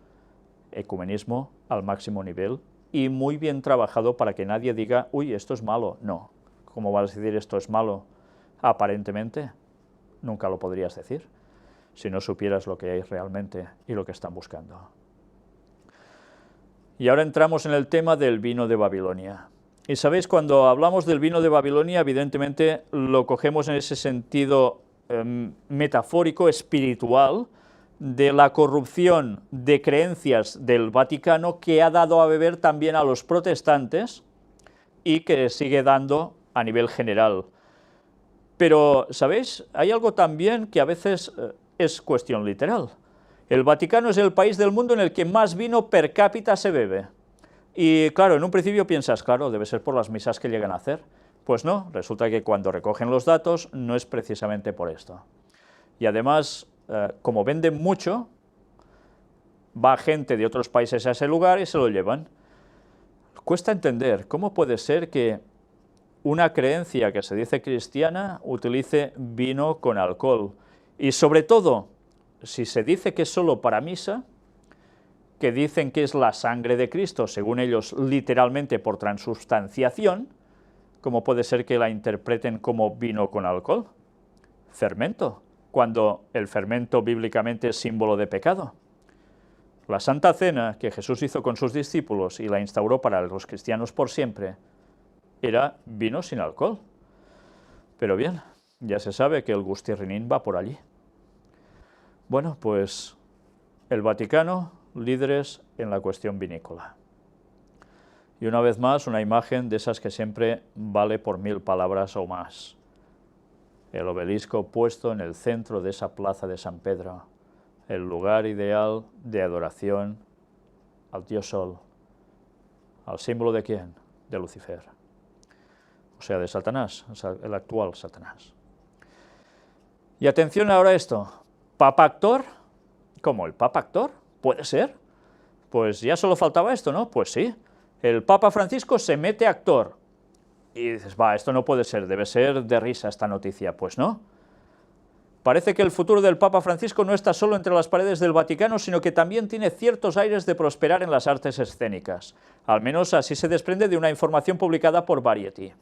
Ecumenismo al máximo nivel y muy bien trabajado para que nadie diga, uy, esto es malo. No, ¿cómo vas a decir esto es malo? Aparentemente, nunca lo podrías decir si no supieras lo que hay realmente y lo que están buscando. Y ahora entramos en el tema del vino de Babilonia. Y sabéis, cuando hablamos del vino de Babilonia, evidentemente lo cogemos en ese sentido metafórico, espiritual, de la corrupción de creencias del Vaticano que ha dado a beber también a los protestantes y que sigue dando a nivel general. Pero, ¿sabéis? Hay algo también que a veces es cuestión literal. El Vaticano es el país del mundo en el que más vino per cápita se bebe. Y claro, en un principio piensas, claro, debe ser por las misas que llegan a hacer. Pues no, resulta que cuando recogen los datos no es precisamente por esto. Y además, como venden mucho, va gente de otros países a ese lugar y se lo llevan. Cuesta entender cómo puede ser que una creencia que se dice cristiana utilice vino con alcohol. Y sobre todo, si se dice que es solo para misa, que dicen que es la sangre de Cristo, según ellos literalmente por transubstanciación, ¿cómo puede ser que la interpreten como vino con alcohol? Fermento, cuando el fermento bíblicamente es símbolo de pecado. La Santa Cena que Jesús hizo con sus discípulos y la instauró para los cristianos por siempre, era vino sin alcohol. Pero bien, ya se sabe que el gustirrinín va por allí. Bueno, pues el Vaticano, líderes en la cuestión vinícola. Y una vez más, una imagen de esas que siempre vale por 1000 palabras o más. El obelisco puesto en el centro de esa plaza de San Pedro, el lugar ideal de adoración al Dios Sol. ¿Al símbolo de quién? De Lucifer. O sea, de Satanás, el actual Satanás. Y atención ahora a esto. ¿Papa actor? ¿Cómo, el Papa actor? ¿Puede ser? Pues ya solo faltaba esto, ¿no? Pues sí. El Papa Francisco se mete actor. Y dices, va, esto no puede ser, debe ser de risa esta noticia. Pues no. Parece que el futuro del Papa Francisco no está solo entre las paredes del Vaticano, sino que también tiene ciertos aires de prosperar en las artes escénicas. Al menos así se desprende de una información publicada por Variety.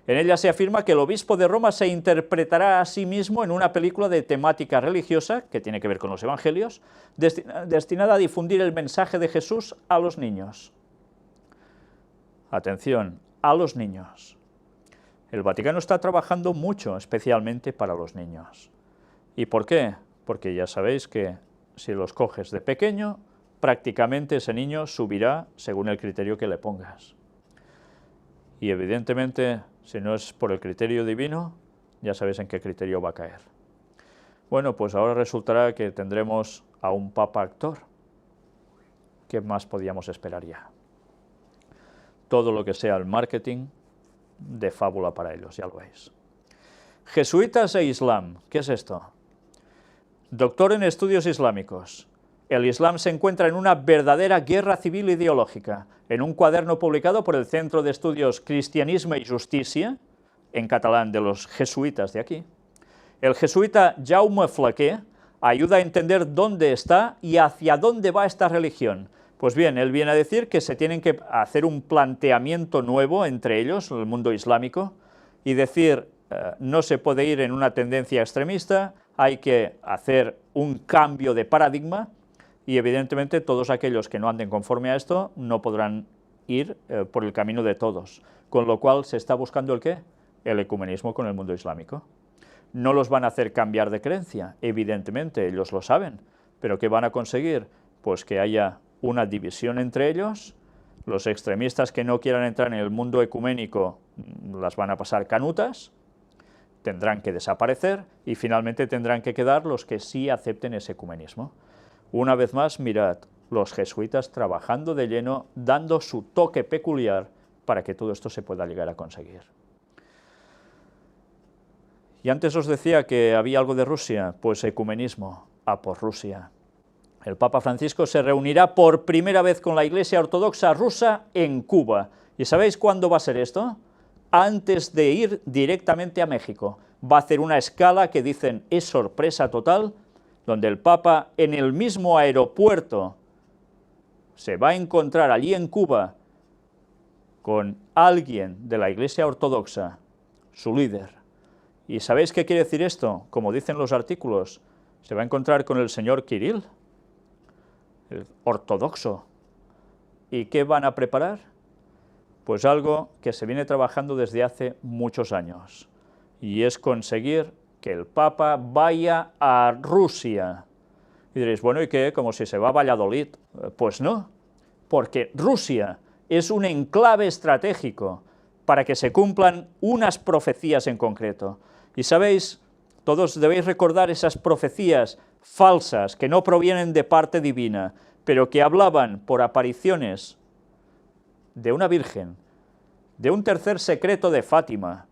En ella se afirma que el obispo de Roma se interpretará a sí mismo en una película de temática religiosa, que tiene que ver con los evangelios, destinada a difundir el mensaje de Jesús a los niños. Atención, a los niños. El Vaticano está trabajando mucho, especialmente para los niños. ¿Y por qué? Porque ya sabéis que si los coges de pequeño, prácticamente ese niño subirá según el criterio que le pongas. Y evidentemente, si no es por el criterio divino, ya sabéis en qué criterio va a caer. Bueno, pues ahora resultará que tendremos a un papa actor. ¿Qué más podíamos esperar ya? Todo lo que sea el marketing de fábula para ellos, ya lo veis. Jesuitas e Islam, ¿qué es esto? Doctor en estudios islámicos. El Islam se encuentra en una verdadera guerra civil ideológica. En un cuaderno publicado por el Centro de Estudios Cristianisme y Justícia, en catalán de los jesuitas de aquí, el jesuita Jaume Flaquer ayuda a entender dónde está y hacia dónde va esta religión. Pues bien, él viene a decir que se tienen que hacer un planteamiento nuevo entre ellos, el mundo islámico, y decir, no se puede ir en una tendencia extremista, hay que hacer un cambio de paradigma, y evidentemente todos aquellos que no anden conforme a esto no podrán ir por el camino de todos, con lo cual se está buscando ¿el qué? El ecumenismo con el mundo islámico. No los van a hacer cambiar de creencia, evidentemente, ellos lo saben, pero ¿qué van a conseguir? Pues que haya una división entre ellos, los extremistas que no quieran entrar en el mundo ecuménico las van a pasar canutas, tendrán que desaparecer y finalmente tendrán que quedar los que sí acepten ese ecumenismo. Una vez más, mirad, los jesuitas trabajando de lleno, dando su toque peculiar para que todo esto se pueda llegar a conseguir. Y antes os decía que había algo de Rusia, pues ecumenismo, a por Rusia. El Papa Francisco se reunirá por primera vez con la Iglesia Ortodoxa rusa en Cuba. ¿Y sabéis cuándo va a ser esto? Antes de ir directamente a México. Va a hacer una escala que dicen es sorpresa total, donde el Papa en el mismo aeropuerto se va a encontrar allí en Cuba con alguien de la Iglesia Ortodoxa, su líder. ¿Y sabéis qué quiere decir esto? Como dicen los artículos, se va a encontrar con el señor Kirill, el ortodoxo. ¿Y qué van a preparar? Pues algo que se viene trabajando desde hace muchos años, y es conseguir que el Papa vaya a Rusia. Y diréis, bueno, ¿y qué? Como si se va a Valladolid. Pues no, porque Rusia es un enclave estratégico para que se cumplan unas profecías en concreto. Y sabéis, todos debéis recordar esas profecías falsas que no provienen de parte divina, pero que hablaban por apariciones de una virgen, de un tercer secreto de Fátima,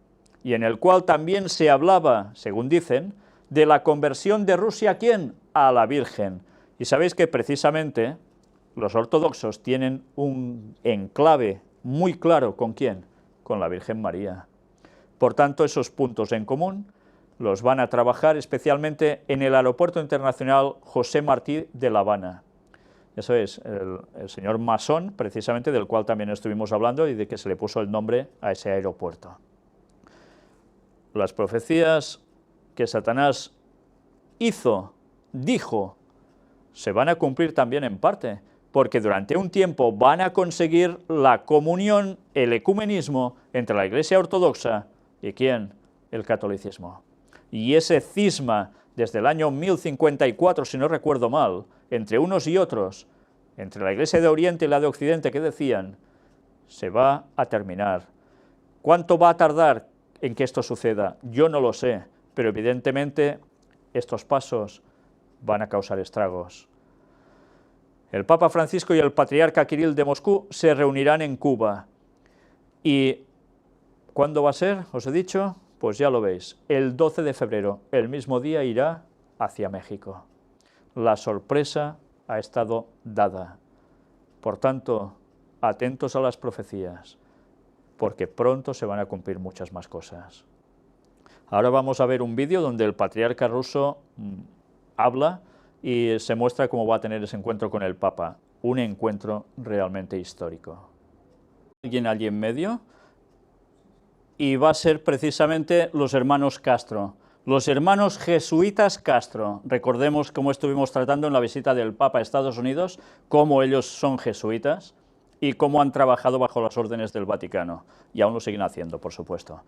y en el cual también se hablaba, según dicen, de la conversión de Rusia, ¿a quién? A la Virgen. Y sabéis que precisamente los ortodoxos tienen un enclave muy claro, ¿con quién? Con la Virgen María. Por tanto, esos puntos en común los van a trabajar especialmente en el Aeropuerto Internacional José Martí de La Habana. Eso es, el señor masón, precisamente, del cual también estuvimos hablando y de que se le puso el nombre a ese aeropuerto. Las profecías que Satanás dijo, se van a cumplir también en parte, porque durante un tiempo van a conseguir la comunión, el ecumenismo entre la Iglesia Ortodoxa y ¿quién? El catolicismo. Y ese cisma desde el año 1054, si no recuerdo mal, entre unos y otros, entre la Iglesia de Oriente y la de Occidente, que decían, se va a terminar. ¿Cuánto va a tardar en que esto suceda? Yo no lo sé, pero evidentemente estos pasos van a causar estragos. El Papa Francisco y el Patriarca Kirill de Moscú se reunirán en Cuba. ¿Y cuándo va a ser? Os he dicho, pues ya lo veis, el 12 de febrero, el mismo día irá hacia México. La sorpresa ha estado dada. Por tanto, atentos a las profecías, porque pronto se van a cumplir muchas más cosas. Ahora vamos a ver un vídeo donde el patriarca ruso habla y se muestra cómo va a tener ese encuentro con el Papa, un encuentro realmente histórico. Alguien allí en medio, y va a ser precisamente los hermanos Castro, los hermanos jesuitas Castro. Recordemos cómo estuvimos tratando en la visita del Papa a Estados Unidos, cómo ellos son jesuitas y cómo han trabajado bajo las órdenes del Vaticano, y aún lo siguen haciendo, por supuesto.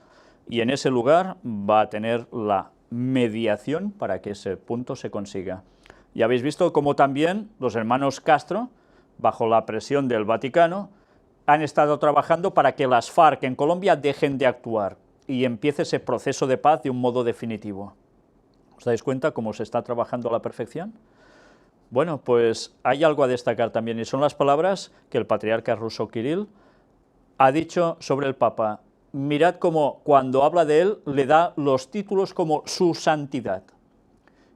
Y en ese lugar va a tener la mediación para que ese punto se consiga. Y habéis visto cómo también los hermanos Castro, bajo la presión del Vaticano, han estado trabajando para que las FARC en Colombia dejen de actuar y empiece ese proceso de paz de un modo definitivo. ¿Os dais cuenta cómo se está trabajando a la perfección? Bueno, pues hay algo a destacar también, y son las palabras que el patriarca ruso Kirill ha dicho sobre el Papa. Mirad cómo cuando habla de él le da los títulos como su santidad.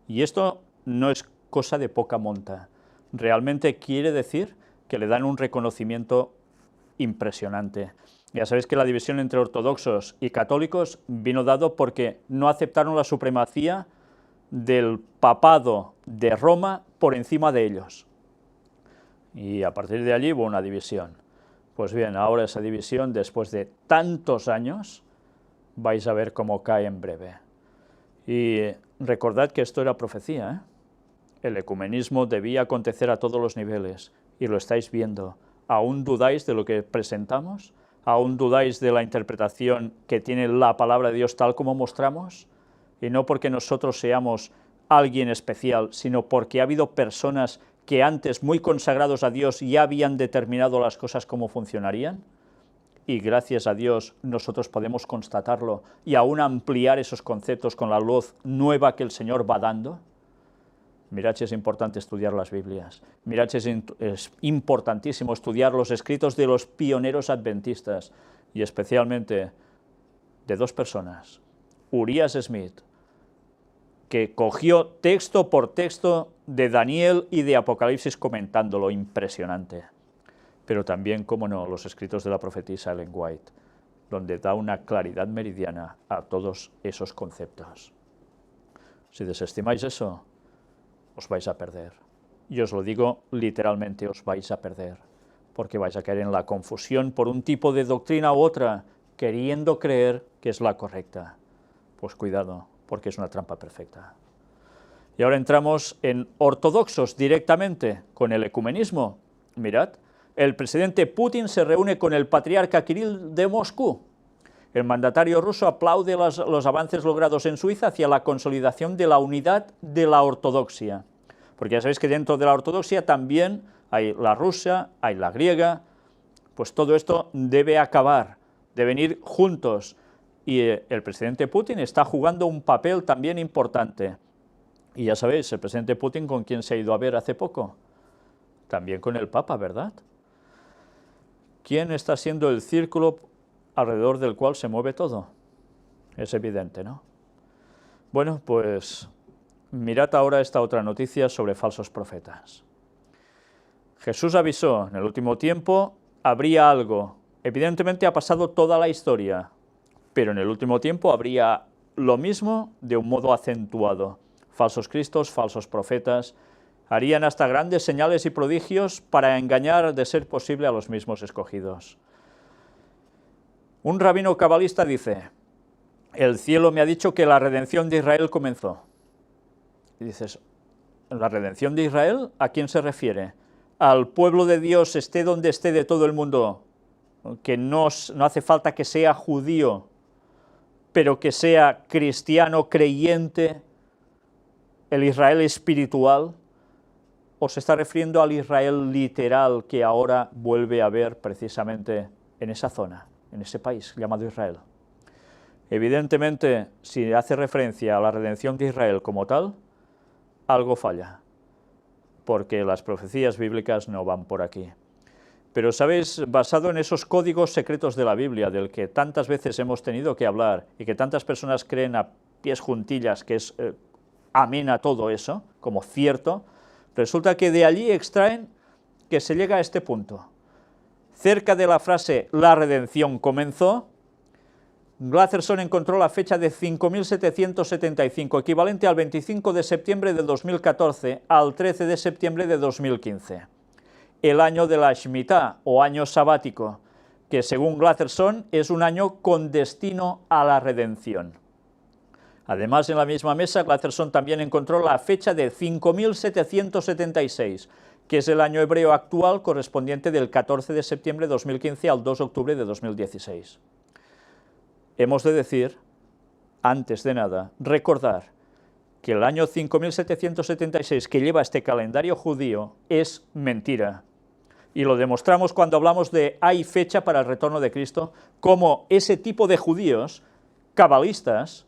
Y esto no es cosa de poca monta. Realmente quiere decir que le dan un reconocimiento impresionante. Ya sabéis que la división entre ortodoxos y católicos vino dado porque no aceptaron la supremacía del papado de Roma por encima de ellos. Y a partir de allí hubo una división. Pues bien, ahora esa división, después de tantos años, vais a ver cómo cae en breve. Y recordad que esto era profecía, ¿eh? El ecumenismo debía acontecer a todos los niveles, y lo estáis viendo. ¿Aún dudáis de lo que presentamos? ¿Aún dudáis de la interpretación que tiene la palabra de Dios tal como mostramos? Y no porque nosotros seamos alguien especial, sino porque ha habido personas que antes, muy consagrados a Dios, ya habían determinado las cosas cómo funcionarían. Y gracias a Dios nosotros podemos constatarlo y aún ampliar esos conceptos con la luz nueva que el Señor va dando. Mirad si es importante estudiar las Biblias, mirad si es importantísimo estudiar los escritos de los pioneros adventistas, y especialmente de dos personas, Urias Smith, que cogió texto por texto de Daniel y de Apocalipsis comentándolo, impresionante. Pero también, cómo no, los escritos de la profetisa Ellen White, donde da una claridad meridiana a todos esos conceptos. Si desestimáis eso, os vais a perder. Y os lo digo literalmente, os vais a perder, porque vais a caer en la confusión por un tipo de doctrina u otra, queriendo creer que es la correcta. Pues cuidado, porque es una trampa perfecta. Y ahora entramos en ortodoxos directamente, con el ecumenismo. Mirad, el presidente Putin se reúne con el patriarca Kirill de Moscú. El mandatario ruso aplaude los avances logrados en Suiza hacia la consolidación de la unidad de la ortodoxia. Porque ya sabéis que dentro de la ortodoxia también hay la rusa, hay la griega, pues todo esto debe acabar, deben ir juntos. Y el presidente Putin está jugando un papel también importante. Y ya sabéis, el presidente Putin, ¿con quién se ha ido a ver hace poco? También con el Papa, ¿verdad? ¿Quién está siendo el círculo alrededor del cual se mueve todo? Es evidente, ¿no? Bueno, pues mirad ahora esta otra noticia sobre falsos profetas. Jesús avisó, en el último tiempo habría algo. Evidentemente ha pasado toda la historia, pero en el último tiempo habría lo mismo de un modo acentuado. Falsos cristos, falsos profetas, harían hasta grandes señales y prodigios para engañar, de ser posible, a los mismos escogidos. Un rabino cabalista dice, el cielo me ha dicho que la redención de Israel comenzó. Y dices, ¿la redención de Israel? ¿A quién se refiere? Al pueblo de Dios, esté donde esté de todo el mundo, que no hace falta que sea judío, pero que sea cristiano, creyente, el Israel espiritual, ¿o se está refiriendo al Israel literal que ahora vuelve a haber precisamente en esa zona, en ese país llamado Israel? Evidentemente, si hace referencia a la redención de Israel como tal, algo falla, porque las profecías bíblicas no van por aquí. Pero, ¿sabéis? Basado en esos códigos secretos de la Biblia, del que tantas veces hemos tenido que hablar y que tantas personas creen a pies juntillas que es amén a todo eso, como cierto, resulta que de allí extraen que se llega a este punto. Cerca de la frase «la redención comenzó», Glatherson encontró la fecha de 5.775, equivalente al 25 de septiembre de 2014 al 13 de septiembre de 2015. El año de la Shemitah, o año sabático, que según Glatherson es un año con destino a la redención. Además, en la misma mesa, Glatherson también encontró la fecha de 5.776, que es el año hebreo actual correspondiente del 14 de septiembre de 2015 al 2 de octubre de 2016. Hemos de decir, antes de nada, recordar que el año 5.776 que lleva este calendario judío es mentira. Y lo demostramos cuando hablamos de hay fecha para el retorno de Cristo, como ese tipo de judíos cabalistas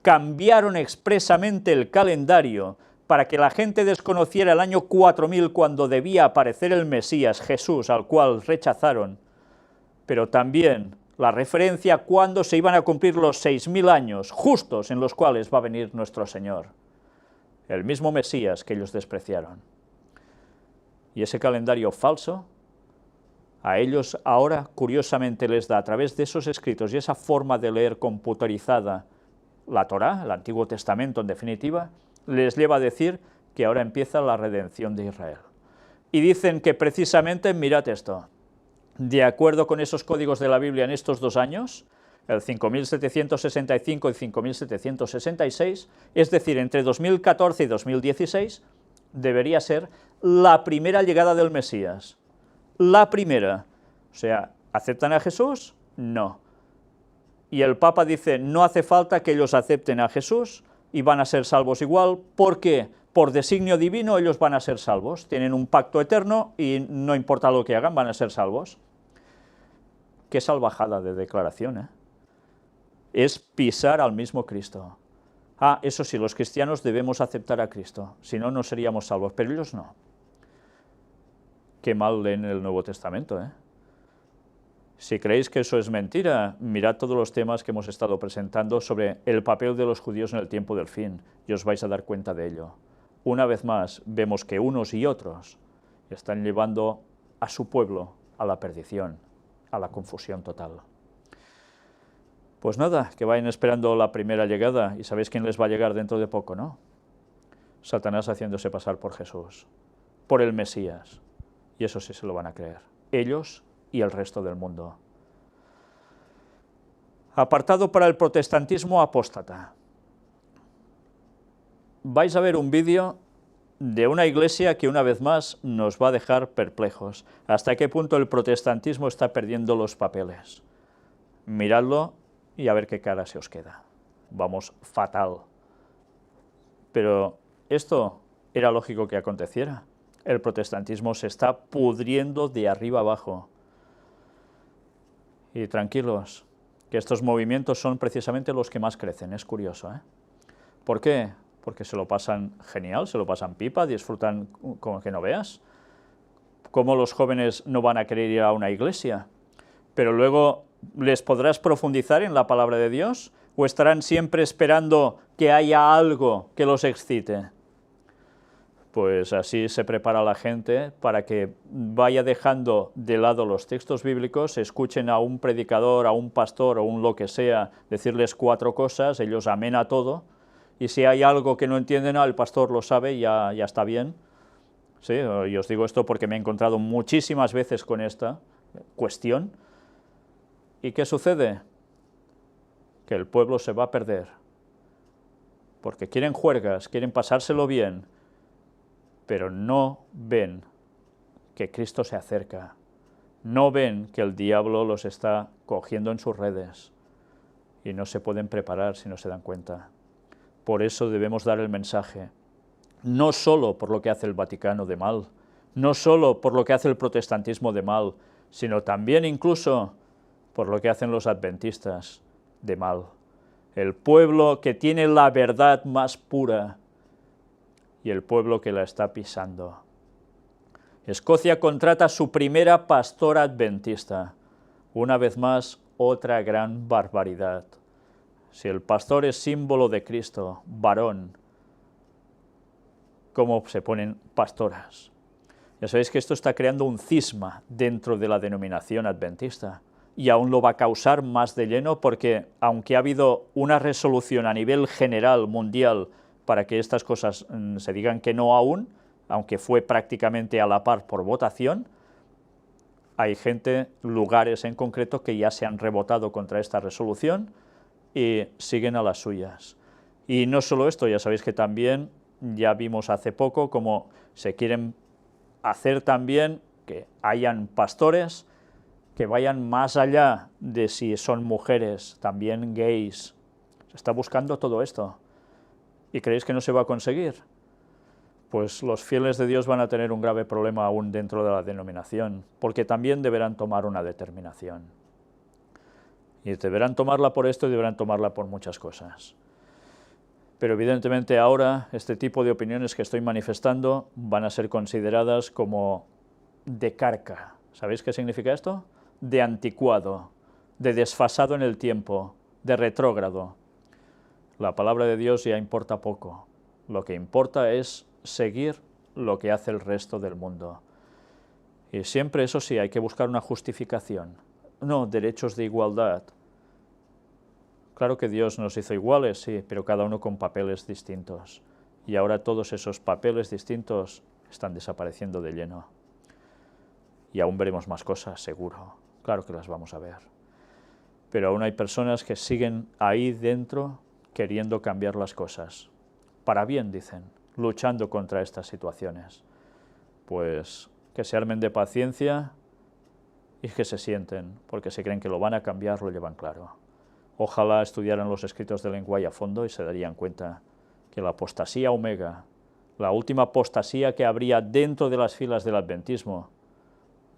cambiaron expresamente el calendario para que la gente desconociera el año 4000 cuando debía aparecer el Mesías, Jesús, al cual rechazaron, pero también la referencia a cuándo se iban a cumplir los 6000 años justos en los cuales va a venir nuestro Señor, el mismo Mesías que ellos despreciaron. Y ese calendario falso, a ellos ahora, curiosamente, les da, a través de esos escritos y esa forma de leer computarizada, la Torá, el Antiguo Testamento en definitiva, les lleva a decir que ahora empieza la redención de Israel. Y dicen que precisamente, mirad esto, de acuerdo con esos códigos de la Biblia en estos 2 años, el 5.765 y 5.766, es decir, entre 2014 y 2016, debería ser la primera llegada del Mesías. La primera. O sea, ¿aceptan a Jesús? No. Y el Papa dice, no hace falta que ellos acepten a Jesús y van a ser salvos igual. ¿Por qué? Por designio divino ellos van a ser salvos. Tienen un pacto eterno y no importa lo que hagan, van a ser salvos. Qué salvajada de declaración, ¿eh? Es pisar al mismo Cristo. Ah, eso sí, los cristianos debemos aceptar a Cristo, si no, no seríamos salvos, pero ellos no. Qué mal leen el Nuevo Testamento, ¿eh? Si creéis que eso es mentira, mirad todos los temas que hemos estado presentando sobre el papel de los judíos en el tiempo del fin, y os vais a dar cuenta de ello. Una vez más, vemos que unos y otros están llevando a su pueblo a la perdición, a la confusión total. Pues nada, que vayan esperando la primera llegada, y sabéis quién les va a llegar dentro de poco, ¿no? Satanás haciéndose pasar por Jesús, por el Mesías, y eso sí se lo van a creer, ellos y el resto del mundo. Apartado para el protestantismo apóstata. Vais a ver un vídeo de una iglesia que una vez más nos va a dejar perplejos. ¿Hasta qué punto el protestantismo está perdiendo los papeles? Miradlo y a ver qué cara se os queda. Vamos, fatal. Pero esto era lógico que aconteciera. El protestantismo se está pudriendo de arriba abajo. Y tranquilos, que estos movimientos son precisamente los que más crecen, es curioso, ¿eh? ¿Por qué? Porque se lo pasan genial, se lo pasan pipa, disfrutan como que no veas. ¿Cómo los jóvenes no van a querer ir a una iglesia? Pero luego, ¿les podrás profundizar en la palabra de Dios? ¿O estarán siempre esperando que haya algo que los excite? Pues así se prepara la gente para que vaya dejando de lado los textos bíblicos, escuchen a un predicador, a un pastor o un lo que sea, decirles 4 cosas, ellos amén a todo, y si hay algo que no entienden, el pastor lo sabe y ya está bien. Sí, y os digo esto porque me he encontrado muchísimas veces con esta cuestión. ¿Y qué sucede? Que el pueblo se va a perder, porque quieren juergas, quieren pasárselo bien, pero no ven que Cristo se acerca, no ven que el diablo los está cogiendo en sus redes, y no se pueden preparar si no se dan cuenta. Por eso debemos dar el mensaje, no solo por lo que hace el Vaticano de mal, no solo por lo que hace el protestantismo de mal, sino también incluso por lo que hacen los adventistas de mal. El pueblo que tiene la verdad más pura, y el pueblo que la está pisando. Escocia contrata a su primera pastora adventista. Una vez más, otra gran barbaridad. Si el pastor es símbolo de Cristo, varón, ¿cómo se ponen pastoras? Ya sabéis que esto está creando un cisma dentro de la denominación adventista, y aún lo va a causar más de lleno porque, aunque ha habido una resolución a nivel general, mundial, para que estas cosas se digan que no aún, aunque fue prácticamente a la par por votación, hay gente, lugares en concreto, que ya se han rebotado contra esta resolución y siguen a las suyas. Y no solo esto, ya sabéis que también, ya vimos hace poco, cómo se quieren hacer también que hayan pastores que vayan más allá de si son mujeres, también gays. Se está buscando todo esto. ¿Y creéis que no se va a conseguir? Pues los fieles de Dios van a tener un grave problema aún dentro de la denominación, porque también deberán tomar una determinación. Y deberán tomarla por esto y deberán tomarla por muchas cosas. Pero evidentemente ahora este tipo de opiniones que estoy manifestando van a ser consideradas como de carca. ¿Sabéis qué significa esto? De anticuado, de desfasado en el tiempo, de retrógrado. La palabra de Dios ya importa poco. Lo que importa es seguir lo que hace el resto del mundo. Y siempre, eso sí, hay que buscar una justificación. No, derechos de igualdad. Claro que Dios nos hizo iguales, sí, pero cada uno con papeles distintos. Y ahora todos esos papeles distintos están desapareciendo de lleno. Y aún veremos más cosas, seguro. Claro que las vamos a ver. Pero aún hay personas que siguen ahí dentro queriendo cambiar las cosas. Para bien, dicen, luchando contra estas situaciones. Pues que se armen de paciencia y que se sienten, porque si creen que lo van a cambiar, lo llevan claro. Ojalá estudiaran los escritos de Lenguay a fondo y se darían cuenta que la apostasía omega, la última apostasía que habría dentro de las filas del adventismo,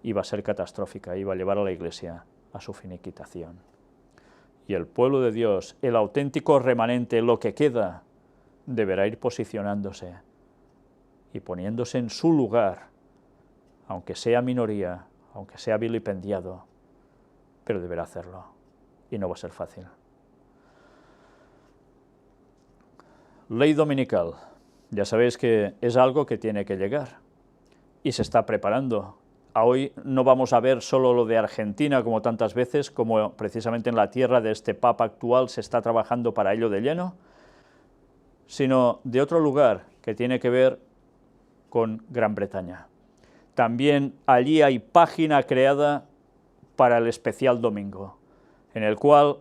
iba a ser catastrófica, iba a llevar a la Iglesia a su finiquitación. Y el pueblo de Dios, el auténtico remanente, lo que queda, deberá ir posicionándose y poniéndose en su lugar, aunque sea minoría, aunque sea vilipendiado, pero deberá hacerlo, y no va a ser fácil. Ley dominical, ya sabéis que es algo que tiene que llegar, y se está preparando. Hoy no vamos a ver solo lo de Argentina, como tantas veces, como precisamente en la tierra de este Papa actual se está trabajando para ello de lleno, sino de otro lugar que tiene que ver con Gran Bretaña. También allí hay página creada para el especial domingo, en el cual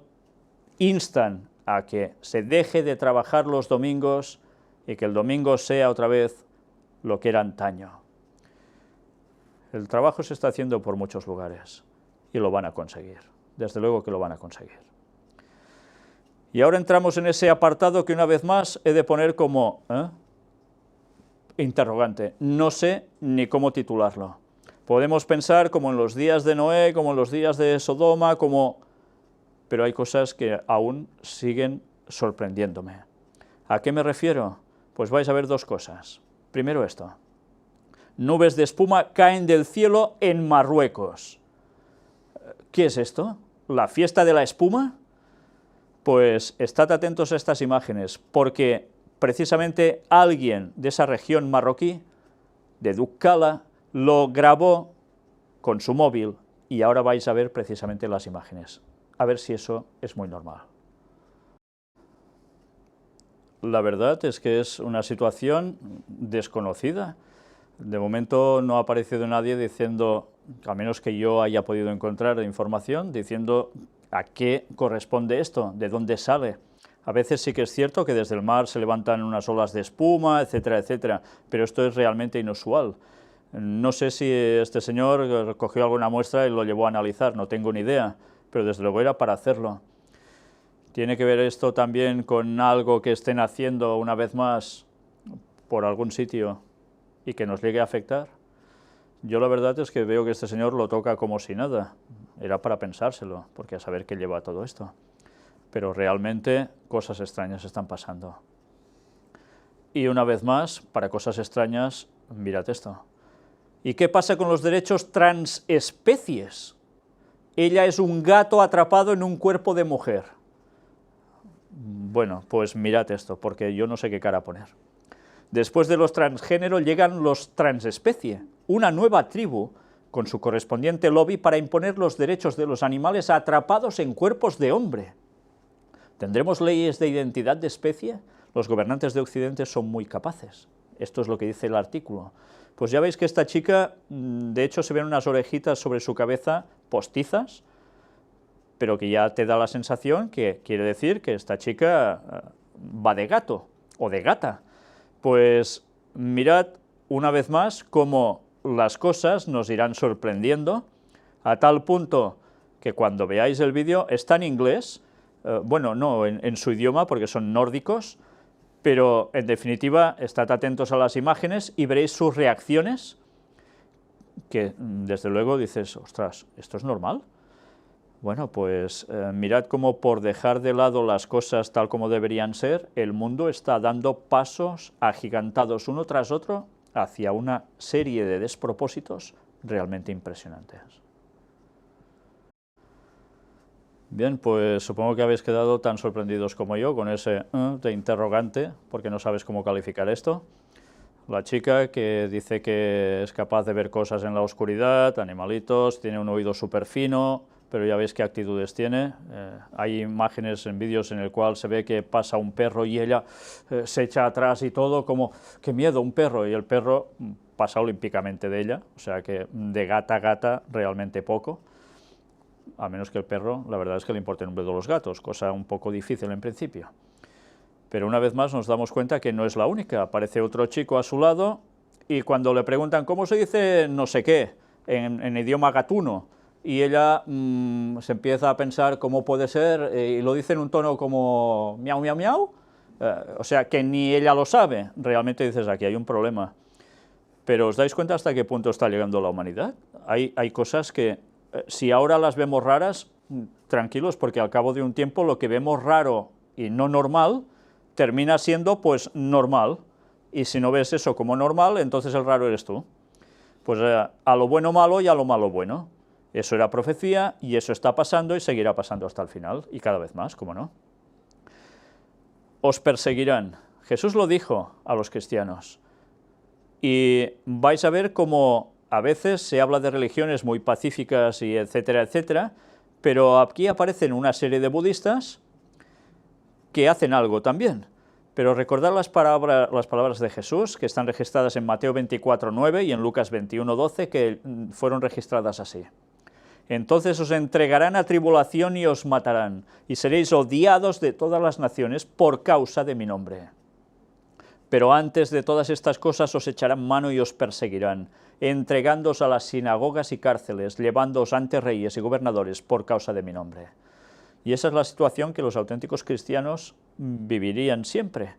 instan a que se deje de trabajar los domingos y que el domingo sea otra vez lo que era antaño. El trabajo se está haciendo por muchos lugares y lo van a conseguir, desde luego que lo van a conseguir. Y ahora entramos en ese apartado que una vez más he de poner como interrogante, no sé ni cómo titularlo. Podemos pensar como en los días de Noé, como en los días de Sodoma, pero hay cosas que aún siguen sorprendiéndome. ¿A qué me refiero? Pues vais a ver dos cosas. Primero esto. Nubes de espuma caen del cielo en Marruecos. ¿Qué es esto? ¿La fiesta de la espuma? Pues estad atentos a estas imágenes, porque precisamente alguien de esa región marroquí, de Dukkala, lo grabó con su móvil, y ahora vais a ver precisamente las imágenes. A ver si eso es muy normal. La verdad es que es una situación desconocida. De momento no ha aparecido nadie diciendo, a menos que yo haya podido encontrar información, diciendo a qué corresponde esto, de dónde sale. A veces sí que es cierto que desde el mar se levantan unas olas de espuma, etcétera, etcétera, pero esto es realmente inusual. No sé si este señor cogió alguna muestra y lo llevó a analizar, no tengo ni idea, pero desde luego era para hacerlo. ¿Tiene que ver esto también con algo que estén haciendo una vez más por algún sitio y que nos llegue a afectar? Yo la verdad es que veo que este señor lo toca como si nada, era para pensárselo, porque a saber qué lleva todo esto. Pero realmente cosas extrañas están pasando. Y una vez más, para cosas extrañas, mirad esto. ¿Y qué pasa con los derechos transespecies? Ella es un gato atrapado en un cuerpo de mujer. Bueno, pues mirad esto, porque yo no sé qué cara poner. Después de los transgénero llegan los transespecie, una nueva tribu con su correspondiente lobby para imponer los derechos de los animales atrapados en cuerpos de hombre. ¿Tendremos leyes de identidad de especie? Los gobernantes de Occidente son muy capaces. Esto es lo que dice el artículo. Pues ya veis que esta chica, de hecho se ven unas orejitas sobre su cabeza postizas, pero que ya te da la sensación que quiere decir que esta chica va de gato o de gata. Pues mirad una vez más cómo las cosas nos irán sorprendiendo, a tal punto que cuando veáis el vídeo está en inglés, bueno, no en su idioma porque son nórdicos, pero en definitiva estad atentos a las imágenes y veréis sus reacciones, que desde luego dices, ostras, ¿esto es normal? Bueno, pues mirad cómo por dejar de lado las cosas tal como deberían ser, el mundo está dando pasos agigantados uno tras otro hacia una serie de despropósitos realmente impresionantes. Bien, pues supongo que habéis quedado tan sorprendidos como yo con ese de interrogante, porque no sabes cómo calificar esto. La chica que dice que es capaz de ver cosas en la oscuridad, animalitos, tiene un oído súper fino, pero ya veis qué actitudes tiene. Hay imágenes en vídeos en el cual se ve que pasa un perro y ella se echa atrás y todo, como, qué miedo, un perro, y el perro pasa olímpicamente de ella, o sea que de gata a gata realmente poco, a menos que el perro, la verdad es que le importe el nombre de los gatos, cosa un poco difícil en principio. Pero una vez más nos damos cuenta que no es la única, aparece otro chico a su lado, y cuando le preguntan cómo se dice no sé qué, en idioma gatuno, y ella se empieza a pensar cómo puede ser, y lo dice en un tono como miau, miau, miau, o sea que ni ella lo sabe, realmente dices, aquí hay un problema. Pero ¿os dais cuenta hasta qué punto está llegando la humanidad? Hay cosas que, si ahora las vemos raras, tranquilos, porque al cabo de un tiempo lo que vemos raro y no normal, termina siendo pues normal, y si no ves eso como normal, entonces el raro eres tú. Pues a lo bueno malo y a lo malo bueno. Eso era profecía y eso está pasando y seguirá pasando hasta el final, y cada vez más, ¿cómo no? Os perseguirán. Jesús lo dijo a los cristianos. Y vais a ver cómo a veces se habla de religiones muy pacíficas y etcétera, etcétera, pero aquí aparecen una serie de budistas que hacen algo también. Pero recordad las palabras de Jesús, que están registradas en Mateo 24:9 y en Lucas 21:12, que fueron registradas así. Entonces os entregarán a tribulación y os matarán, y seréis odiados de todas las naciones por causa de mi nombre. Pero antes de todas estas cosas os echarán mano y os perseguirán, entregándoos a las sinagogas y cárceles, llevándoos ante reyes y gobernadores por causa de mi nombre. Y esa es la situación que los auténticos cristianos vivirían siempre.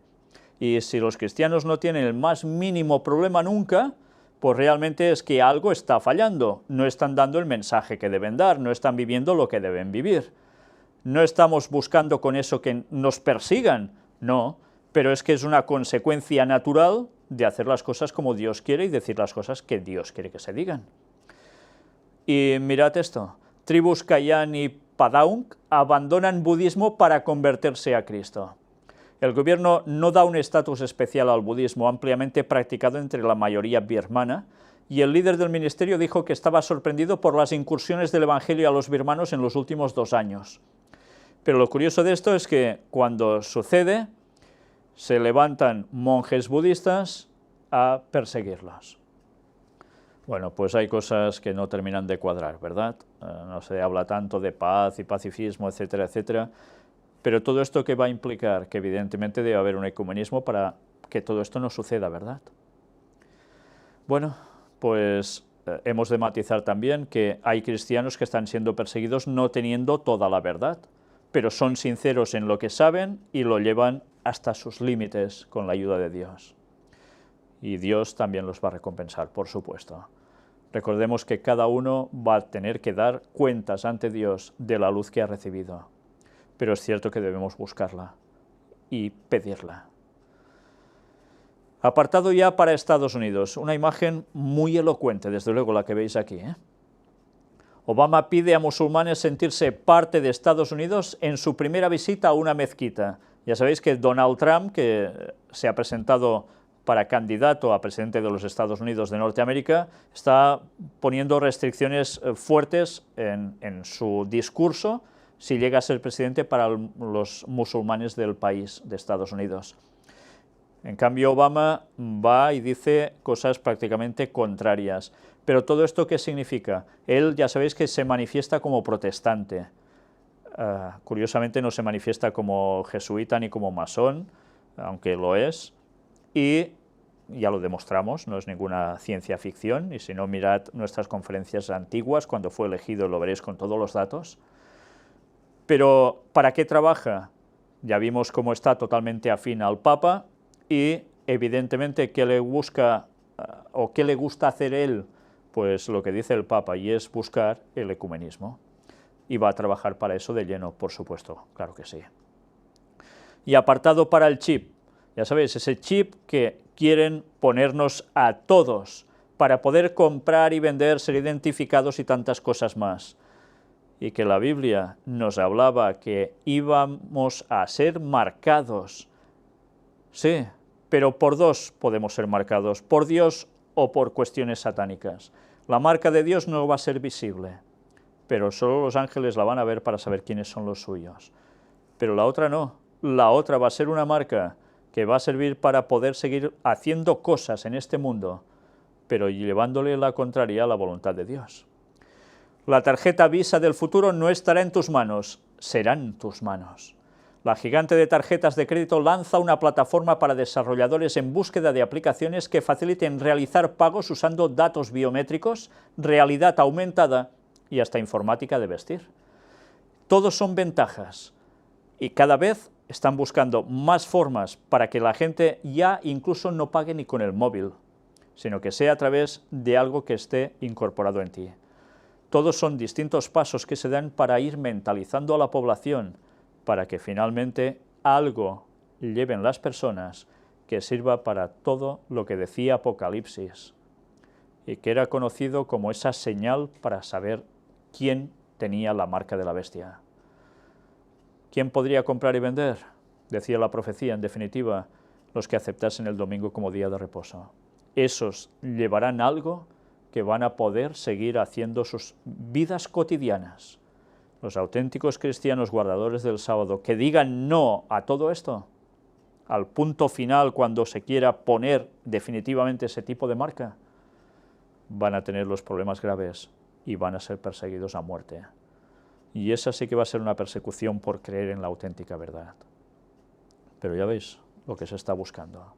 Y si los cristianos no tienen el más mínimo problema nunca, pues realmente es que algo está fallando, no están dando el mensaje que deben dar, no están viviendo lo que deben vivir. No estamos buscando con eso que nos persigan, no, pero es que es una consecuencia natural de hacer las cosas como Dios quiere y decir las cosas que Dios quiere que se digan. Y mirad esto, tribus Kayan y Padaung abandonan budismo para convertirse a Cristo. El gobierno no da un estatus especial al budismo ampliamente practicado entre la mayoría birmana, y el líder del ministerio dijo que estaba sorprendido por las incursiones del evangelio a los birmanos en los últimos 2 años. Pero lo curioso de esto es que cuando sucede, se levantan monjes budistas a perseguirlos. Bueno, pues hay cosas que no terminan de cuadrar, ¿verdad? No se habla tanto de paz y pacifismo, etcétera, etcétera, pero todo esto que va a implicar que evidentemente debe haber un ecumenismo para que todo esto no suceda, ¿verdad? Bueno, pues hemos de matizar también que hay cristianos que están siendo perseguidos no teniendo toda la verdad, pero son sinceros en lo que saben y lo llevan hasta sus límites con la ayuda de Dios. Y Dios también los va a recompensar, por supuesto. Recordemos que cada uno va a tener que dar cuentas ante Dios de la luz que ha recibido, pero es cierto que debemos buscarla y pedirla. Apartado ya para Estados Unidos, una imagen muy elocuente, desde luego la que veis aquí, Obama pide a musulmanes sentirse parte de Estados Unidos en su primera visita a una mezquita. Ya sabéis que Donald Trump, que se ha presentado para candidato a presidente de los Estados Unidos de Norteamérica, está poniendo restricciones fuertes en su discurso si llega a ser presidente para los musulmanes del país, de Estados Unidos. En cambio, Obama va y dice cosas prácticamente contrarias. Pero todo esto, ¿qué significa? Él, ya sabéis que se manifiesta como protestante. Curiosamente no se manifiesta como jesuita ni como masón, aunque lo es, y ya lo demostramos, no es ninguna ciencia ficción, y si no, mirad nuestras conferencias antiguas, cuando fue elegido lo veréis con todos los datos. Pero, ¿para qué trabaja? Ya vimos cómo está totalmente afín al Papa, y evidentemente, ¿qué le busca o qué le gusta hacer él? Pues lo que dice el Papa, y es buscar el ecumenismo. Y va a trabajar para eso de lleno, por supuesto, claro que sí. Y apartado para el chip, ya sabéis, ese chip que quieren ponernos a todos para poder comprar y vender, ser identificados y tantas cosas más. Y que la Biblia nos hablaba que íbamos a ser marcados. Sí, pero por dos podemos ser marcados, por Dios o por cuestiones satánicas. La marca de Dios no va a ser visible, pero solo los ángeles la van a ver para saber quiénes son los suyos. Pero la otra no, la otra va a ser una marca que va a servir para poder seguir haciendo cosas en este mundo, pero llevándole la contraria a la voluntad de Dios. La tarjeta Visa del futuro no estará en tus manos, será en tus manos. La gigante de tarjetas de crédito lanza una plataforma para desarrolladores en búsqueda de aplicaciones que faciliten realizar pagos usando datos biométricos, realidad aumentada y hasta informática de vestir. Todos son ventajas y cada vez están buscando más formas para que la gente ya incluso no pague ni con el móvil, sino que sea a través de algo que esté incorporado en ti. Todos son distintos pasos que se dan para ir mentalizando a la población, para que finalmente algo lleven las personas que sirva para todo lo que decía Apocalipsis, y que era conocido como esa señal para saber quién tenía la marca de la bestia. ¿Quién podría comprar y vender? Decía la profecía, en definitiva, los que aceptasen el domingo como día de reposo. Esos llevarán algo que van a poder seguir haciendo sus vidas cotidianas. Los auténticos cristianos guardadores del sábado que digan no a todo esto, al punto final cuando se quiera poner definitivamente ese tipo de marca, van a tener los problemas graves y van a ser perseguidos a muerte. Y esa sí que va a ser una persecución por creer en la auténtica verdad. Pero ya veis lo que se está buscando,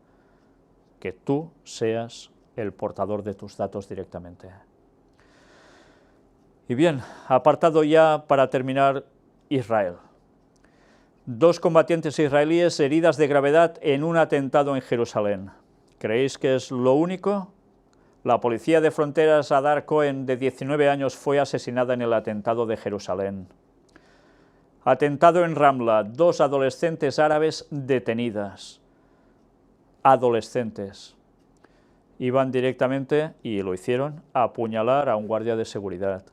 que tú seas el portador de tus datos directamente. Y bien, apartado ya para terminar Israel. 2 combatientes israelíes heridas de gravedad en un atentado en Jerusalén. ¿Creéis que es lo único? La policía de fronteras Hadar Cohen, de 19 años, fue asesinada en el atentado de Jerusalén. Atentado en Ramla, 2 adolescentes árabes detenidas. Adolescentes. Iban directamente, y lo hicieron, a apuñalar a un guardia de seguridad.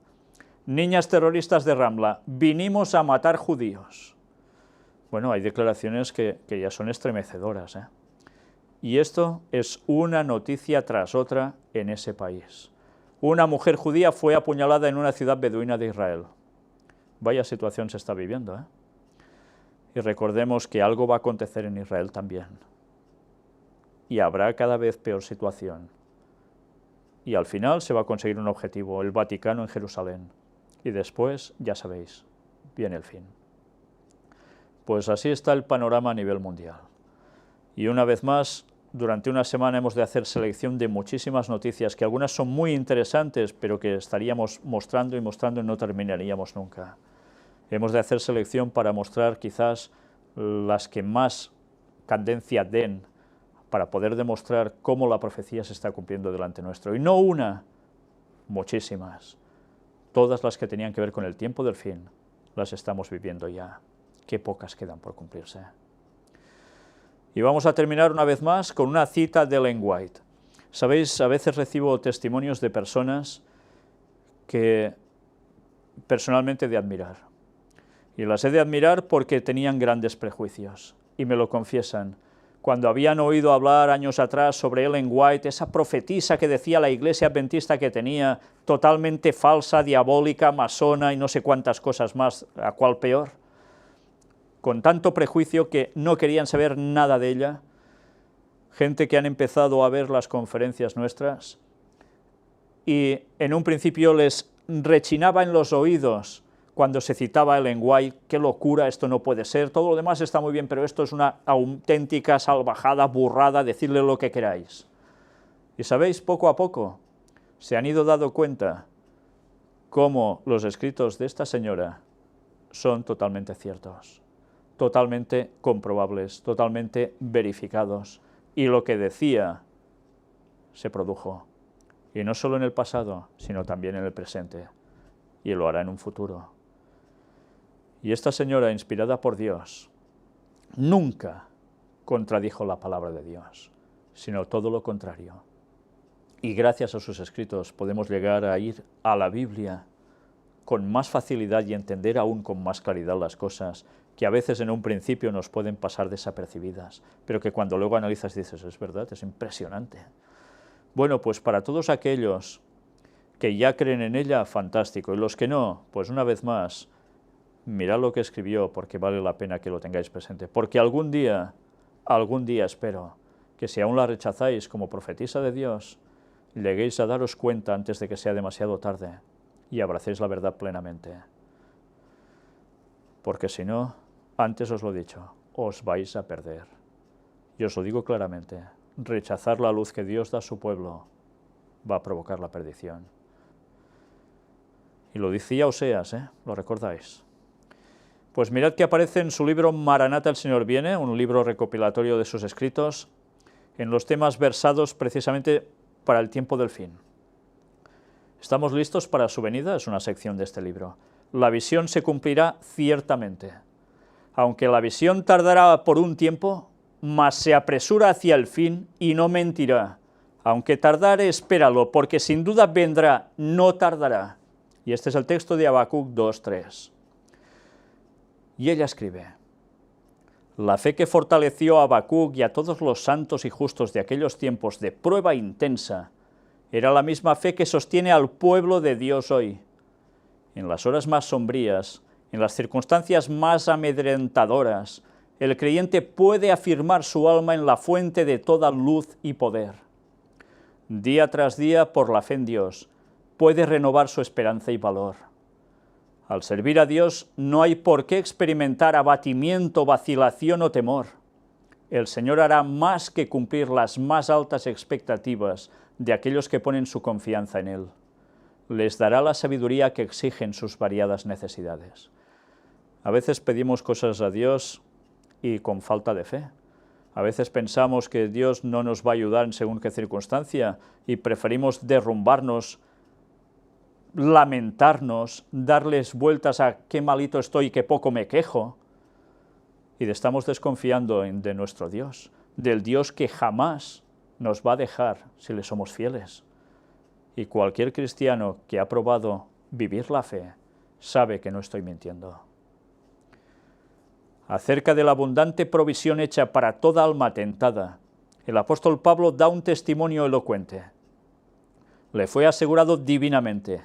Niñas terroristas de Ramla, vinimos a matar judíos. Bueno, hay declaraciones que ya son estremecedoras, ¿eh? Y esto es una noticia tras otra en ese país. Una mujer judía fue apuñalada en una ciudad beduina de Israel. Vaya situación se está viviendo, ¿eh? Y recordemos que algo va a acontecer en Israel también. Y habrá cada vez peor situación. Y al final se va a conseguir un objetivo, el Vaticano en Jerusalén. Y después, ya sabéis, viene el fin. Pues así está el panorama a nivel mundial. Y una vez más, durante una semana hemos de hacer selección de muchísimas noticias, que algunas son muy interesantes, pero que estaríamos mostrando y no terminaríamos nunca. Hemos de hacer selección para mostrar quizás las que más candencia den, para poder demostrar cómo la profecía se está cumpliendo delante nuestro. Y no una, muchísimas. Todas las que tenían que ver con el tiempo del fin, las estamos viviendo ya. Qué pocas quedan por cumplirse. Y vamos a terminar una vez más con una cita de Ellen White. Sabéis, a veces recibo testimonios de personas que personalmente he de admirar. Y las he de admirar porque tenían grandes prejuicios, y me lo confiesan. Cuando habían oído hablar años atrás sobre Ellen White, esa profetisa que decía la iglesia adventista que tenía, totalmente falsa, diabólica, masona y no sé cuántas cosas más, a cuál peor, con tanto prejuicio que no querían saber nada de ella, gente que han empezado a ver las conferencias nuestras y en un principio les rechinaba en los oídos cuando se citaba a Ellen White, qué locura, esto no puede ser, todo lo demás está muy bien, pero esto es una auténtica salvajada, burrada, decidle lo que queráis. Y sabéis, poco a poco se han ido dando cuenta cómo los escritos de esta señora son totalmente ciertos, totalmente comprobables, totalmente verificados, y lo que decía se produjo, y no solo en el pasado, sino también en el presente, y lo hará en un futuro. Y esta señora, inspirada por Dios, nunca contradijo la palabra de Dios, sino todo lo contrario. Y gracias a sus escritos podemos llegar a ir a la Biblia con más facilidad y entender aún con más claridad las cosas que a veces en un principio nos pueden pasar desapercibidas, pero que cuando luego analizas dices, es verdad, es impresionante. Bueno, pues para todos aquellos que ya creen en ella, fantástico, y los que no, pues una vez más, mirad lo que escribió, porque vale la pena que lo tengáis presente, porque algún día espero que si aún la rechazáis como profetisa de Dios, lleguéis a daros cuenta antes de que sea demasiado tarde y abracéis la verdad plenamente. Porque si no, antes os lo he dicho, os vais a perder. Y os lo digo claramente, rechazar la luz que Dios da a su pueblo va a provocar la perdición. Y lo decía Oseas, ¿lo recordáis? Pues mirad que aparece en su libro Maranata, el Señor viene, un libro recopilatorio de sus escritos, en los temas versados precisamente para el tiempo del fin. ¿Estamos listos para su venida? Es una sección de este libro. La visión se cumplirá ciertamente. Aunque la visión tardará por un tiempo, mas se apresura hacia el fin y no mentirá. Aunque tardare, espéralo, porque sin duda vendrá, no tardará. Y este es el texto de Habacuc 2:3. Y ella escribe: la fe que fortaleció a Habacuc y a todos los santos y justos de aquellos tiempos de prueba intensa era la misma fe que sostiene al pueblo de Dios hoy. En las horas más sombrías, en las circunstancias más amedrentadoras, el creyente puede afirmar su alma en la fuente de toda luz y poder. Día tras día, por la fe en Dios, puede renovar su esperanza y valor. Al servir a Dios no hay por qué experimentar abatimiento, vacilación o temor. El Señor hará más que cumplir las más altas expectativas de aquellos que ponen su confianza en Él. Les dará la sabiduría que exigen sus variadas necesidades. A veces pedimos cosas a Dios y con falta de fe. A veces pensamos que Dios no nos va a ayudar en según qué circunstancia y preferimos derrumbarnos, lamentarnos, darles vueltas a qué malito estoy, qué poco me quejo. Y estamos desconfiando de nuestro Dios, del Dios que jamás nos va a dejar si le somos fieles. Y cualquier cristiano que ha probado vivir la fe sabe que no estoy mintiendo. Acerca de la abundante provisión hecha para toda alma tentada, el apóstol Pablo da un testimonio elocuente. Le fue asegurado divinamente: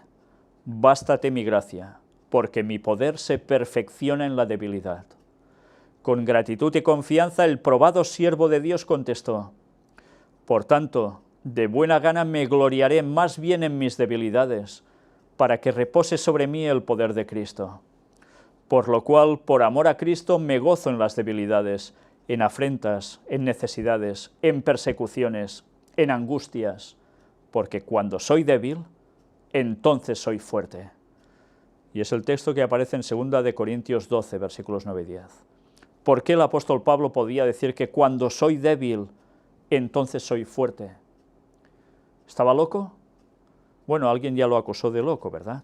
bástate mi gracia, porque mi poder se perfecciona en la debilidad. Con gratitud y confianza el probado siervo de Dios contestó: por tanto, de buena gana me gloriaré más bien en mis debilidades, para que repose sobre mí el poder de Cristo. Por lo cual, por amor a Cristo, me gozo en las debilidades, en afrentas, en necesidades, en persecuciones, en angustias, porque cuando soy débil, entonces soy fuerte. Y es el texto que aparece en 2 de Corintios 12, versículos 9 y 10. ¿Por qué el apóstol Pablo podía decir que cuando soy débil, entonces soy fuerte? ¿Estaba loco? Bueno, alguien ya lo acusó de loco, ¿verdad?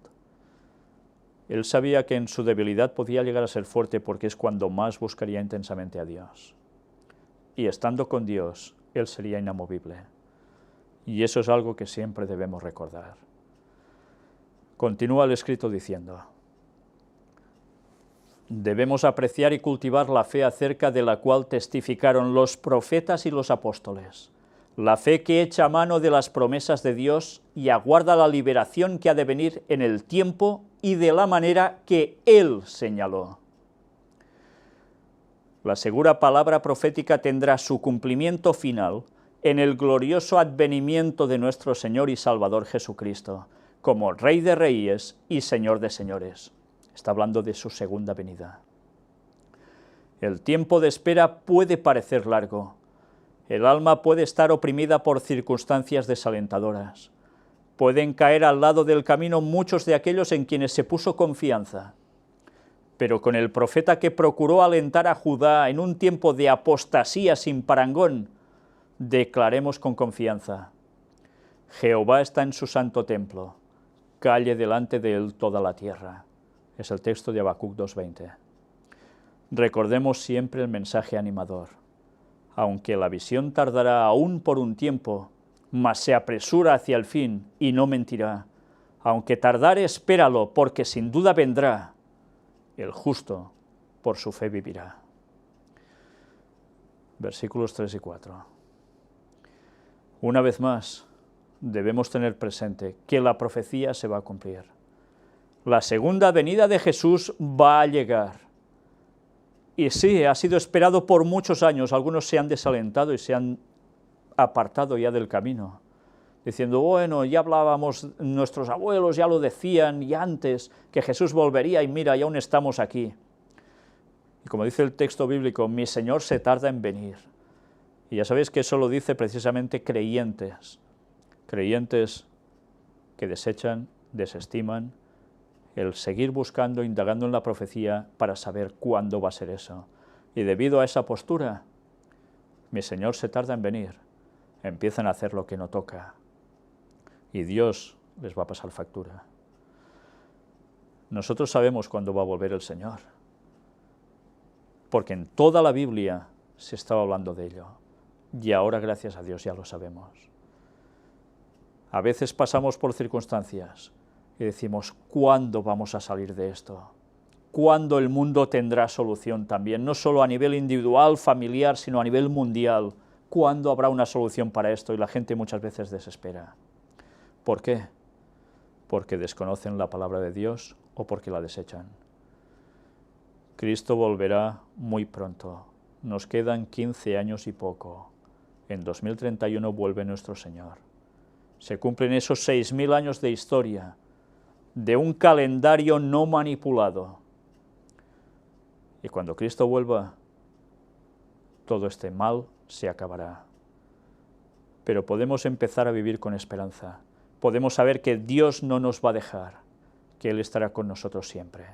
Él sabía que en su debilidad podía llegar a ser fuerte porque es cuando más buscaría intensamente a Dios. Y estando con Dios, él sería inamovible. Y eso es algo que siempre debemos recordar. Continúa el escrito diciendo: debemos apreciar y cultivar la fe acerca de la cual testificaron los profetas y los apóstoles, la fe que echa mano de las promesas de Dios y aguarda la liberación que ha de venir en el tiempo y de la manera que Él señaló. La segura palabra profética tendrá su cumplimiento final en el glorioso advenimiento de nuestro Señor y Salvador Jesucristo, como Rey de Reyes y Señor de Señores. Está hablando de su segunda venida. El tiempo de espera puede parecer largo. El alma puede estar oprimida por circunstancias desalentadoras. Pueden caer al lado del camino muchos de aquellos en quienes se puso confianza. Pero con el profeta que procuró alentar a Judá en un tiempo de apostasía sin parangón, declaremos con confianza: Jehová está en su santo templo, calle delante de él toda la tierra. Es el texto de Habacuc 2:20. Recordemos siempre el mensaje animador: aunque la visión tardará aún por un tiempo, mas se apresura hacia el fin y no mentirá. Aunque tardare, espéralo, porque sin duda vendrá. El justo por su fe vivirá. Versículos 3 y 4. Una vez más, debemos tener presente que la profecía se va a cumplir. La segunda venida de Jesús va a llegar. Y sí, ha sido esperado por muchos años. Algunos se han desalentado y se han apartado ya del camino, diciendo: bueno, ya hablábamos, nuestros abuelos ya lo decían, y antes, que Jesús volvería, y mira, y aún estamos aquí. Y como dice el texto bíblico, mi Señor se tarda en venir. Y ya sabéis que eso lo dice precisamente creyentes que desechan, desestiman el seguir buscando, indagando en la profecía para saber cuándo va a ser eso. Y debido a esa postura, mi Señor se tarda en venir, empiezan a hacer lo que no toca, y Dios les va a pasar factura. Nosotros sabemos cuándo va a volver el Señor, porque en toda la Biblia se estaba hablando de ello, y ahora, gracias a Dios, ya lo sabemos. A veces pasamos por circunstancias y decimos, ¿cuándo vamos a salir de esto? ¿Cuándo el mundo tendrá solución también? No solo a nivel individual, familiar, sino a nivel mundial. ¿Cuándo habrá una solución para esto? Y la gente muchas veces desespera. ¿Por qué? Porque desconocen la palabra de Dios o porque la desechan. Cristo volverá muy pronto. Nos quedan 15 años y poco. En 2031 vuelve nuestro Señor. Se cumplen esos 6.000 años de historia, de un calendario no manipulado. Y cuando Cristo vuelva, todo este mal se acabará. Pero podemos empezar a vivir con esperanza. Podemos saber que Dios no nos va a dejar, que Él estará con nosotros siempre.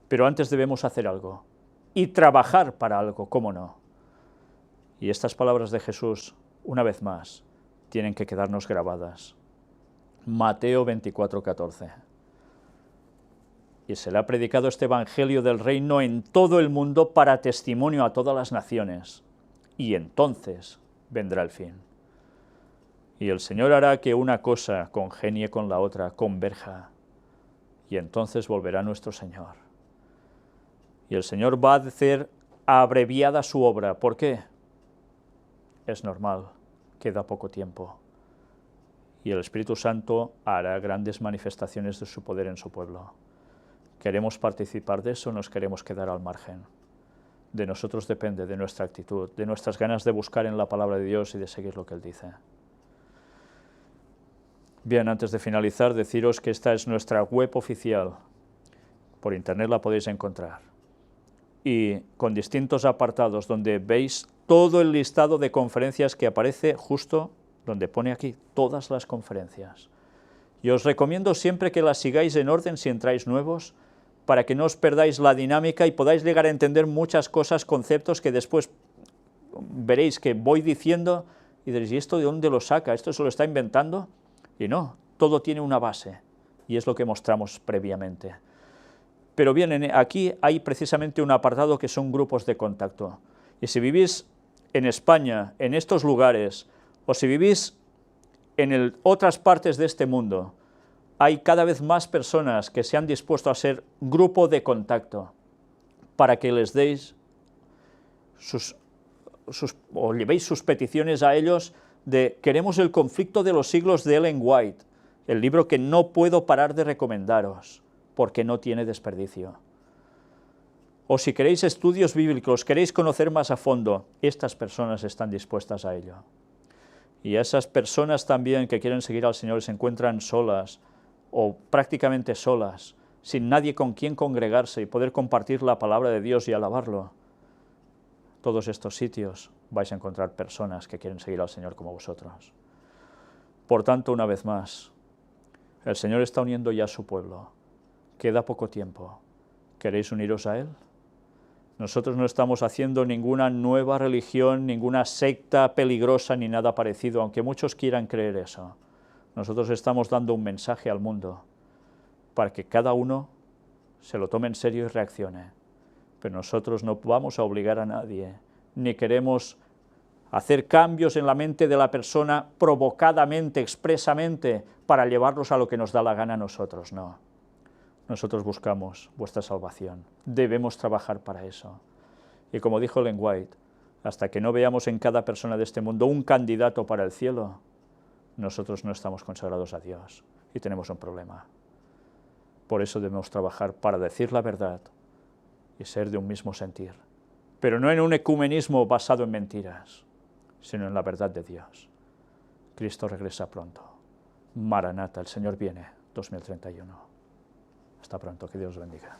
Pero antes debemos hacer algo, y trabajar para algo, ¿cómo no? Y estas palabras de Jesús, una vez más, tienen que quedarnos grabadas. Mateo 24:14. Y se le ha predicado este evangelio del reino en todo el mundo para testimonio a todas las naciones, y entonces vendrá el fin. Y el Señor hará que una cosa congenie con la otra, converja, y entonces volverá nuestro Señor. Y el Señor va a hacer abreviada su obra. ¿Por qué? Es normal, queda poco tiempo. Y el Espíritu Santo hará grandes manifestaciones de su poder en su pueblo. ¿Queremos participar de eso o nos queremos quedar al margen? De nosotros depende, de nuestra actitud, de nuestras ganas de buscar en la palabra de Dios y de seguir lo que Él dice. Bien, antes de finalizar, deciros que esta es nuestra web oficial. Por internet la podéis encontrar. Y con distintos apartados donde veis todo el listado de conferencias que aparece justo donde pone aquí todas las conferencias. Y os recomiendo siempre que las sigáis en orden si entráis nuevos, para que no os perdáis la dinámica y podáis llegar a entender muchas cosas, conceptos que después veréis que voy diciendo y diréis, ¿y esto de dónde lo saca? ¿Esto se lo está inventando? Y no, todo tiene una base, y es lo que mostramos previamente. Pero bien, aquí hay precisamente un apartado que son grupos de contacto. Y si vivís en España, en estos lugares, o si vivís en otras partes de este mundo, hay cada vez más personas que se han dispuesto a ser grupo de contacto para que les deis o llevéis sus peticiones a ellos de queremos el conflicto de los siglos de Ellen White, el libro que no puedo parar de recomendaros, porque no tiene desperdicio. O si queréis estudios bíblicos, queréis conocer más a fondo, estas personas están dispuestas a ello. Y esas personas también que quieren seguir al Señor se encuentran solas, o prácticamente solas, sin nadie con quien congregarse y poder compartir la palabra de Dios y alabarlo. Todos estos sitios vais a encontrar personas que quieren seguir al Señor como vosotros. Por tanto, una vez más, el Señor está uniendo ya a su pueblo. Queda poco tiempo. ¿Queréis uniros a Él? Nosotros no estamos haciendo ninguna nueva religión, ninguna secta peligrosa ni nada parecido, aunque muchos quieran creer eso. Nosotros estamos dando un mensaje al mundo para que cada uno se lo tome en serio y reaccione. Pero nosotros no vamos a obligar a nadie, ni queremos hacer cambios en la mente de la persona provocadamente, expresamente, para llevarlos a lo que nos da la gana a nosotros, no. Nosotros buscamos vuestra salvación, debemos trabajar para eso. Y como dijo Ellen White, hasta que no veamos en cada persona de este mundo un candidato para el cielo, nosotros no estamos consagrados a Dios y tenemos un problema. Por eso debemos trabajar para decir la verdad y ser de un mismo sentir, pero no en un ecumenismo basado en mentiras, sino en la verdad de Dios. Cristo regresa pronto. Maranata, el Señor viene, 2031. Hasta pronto, que Dios os bendiga.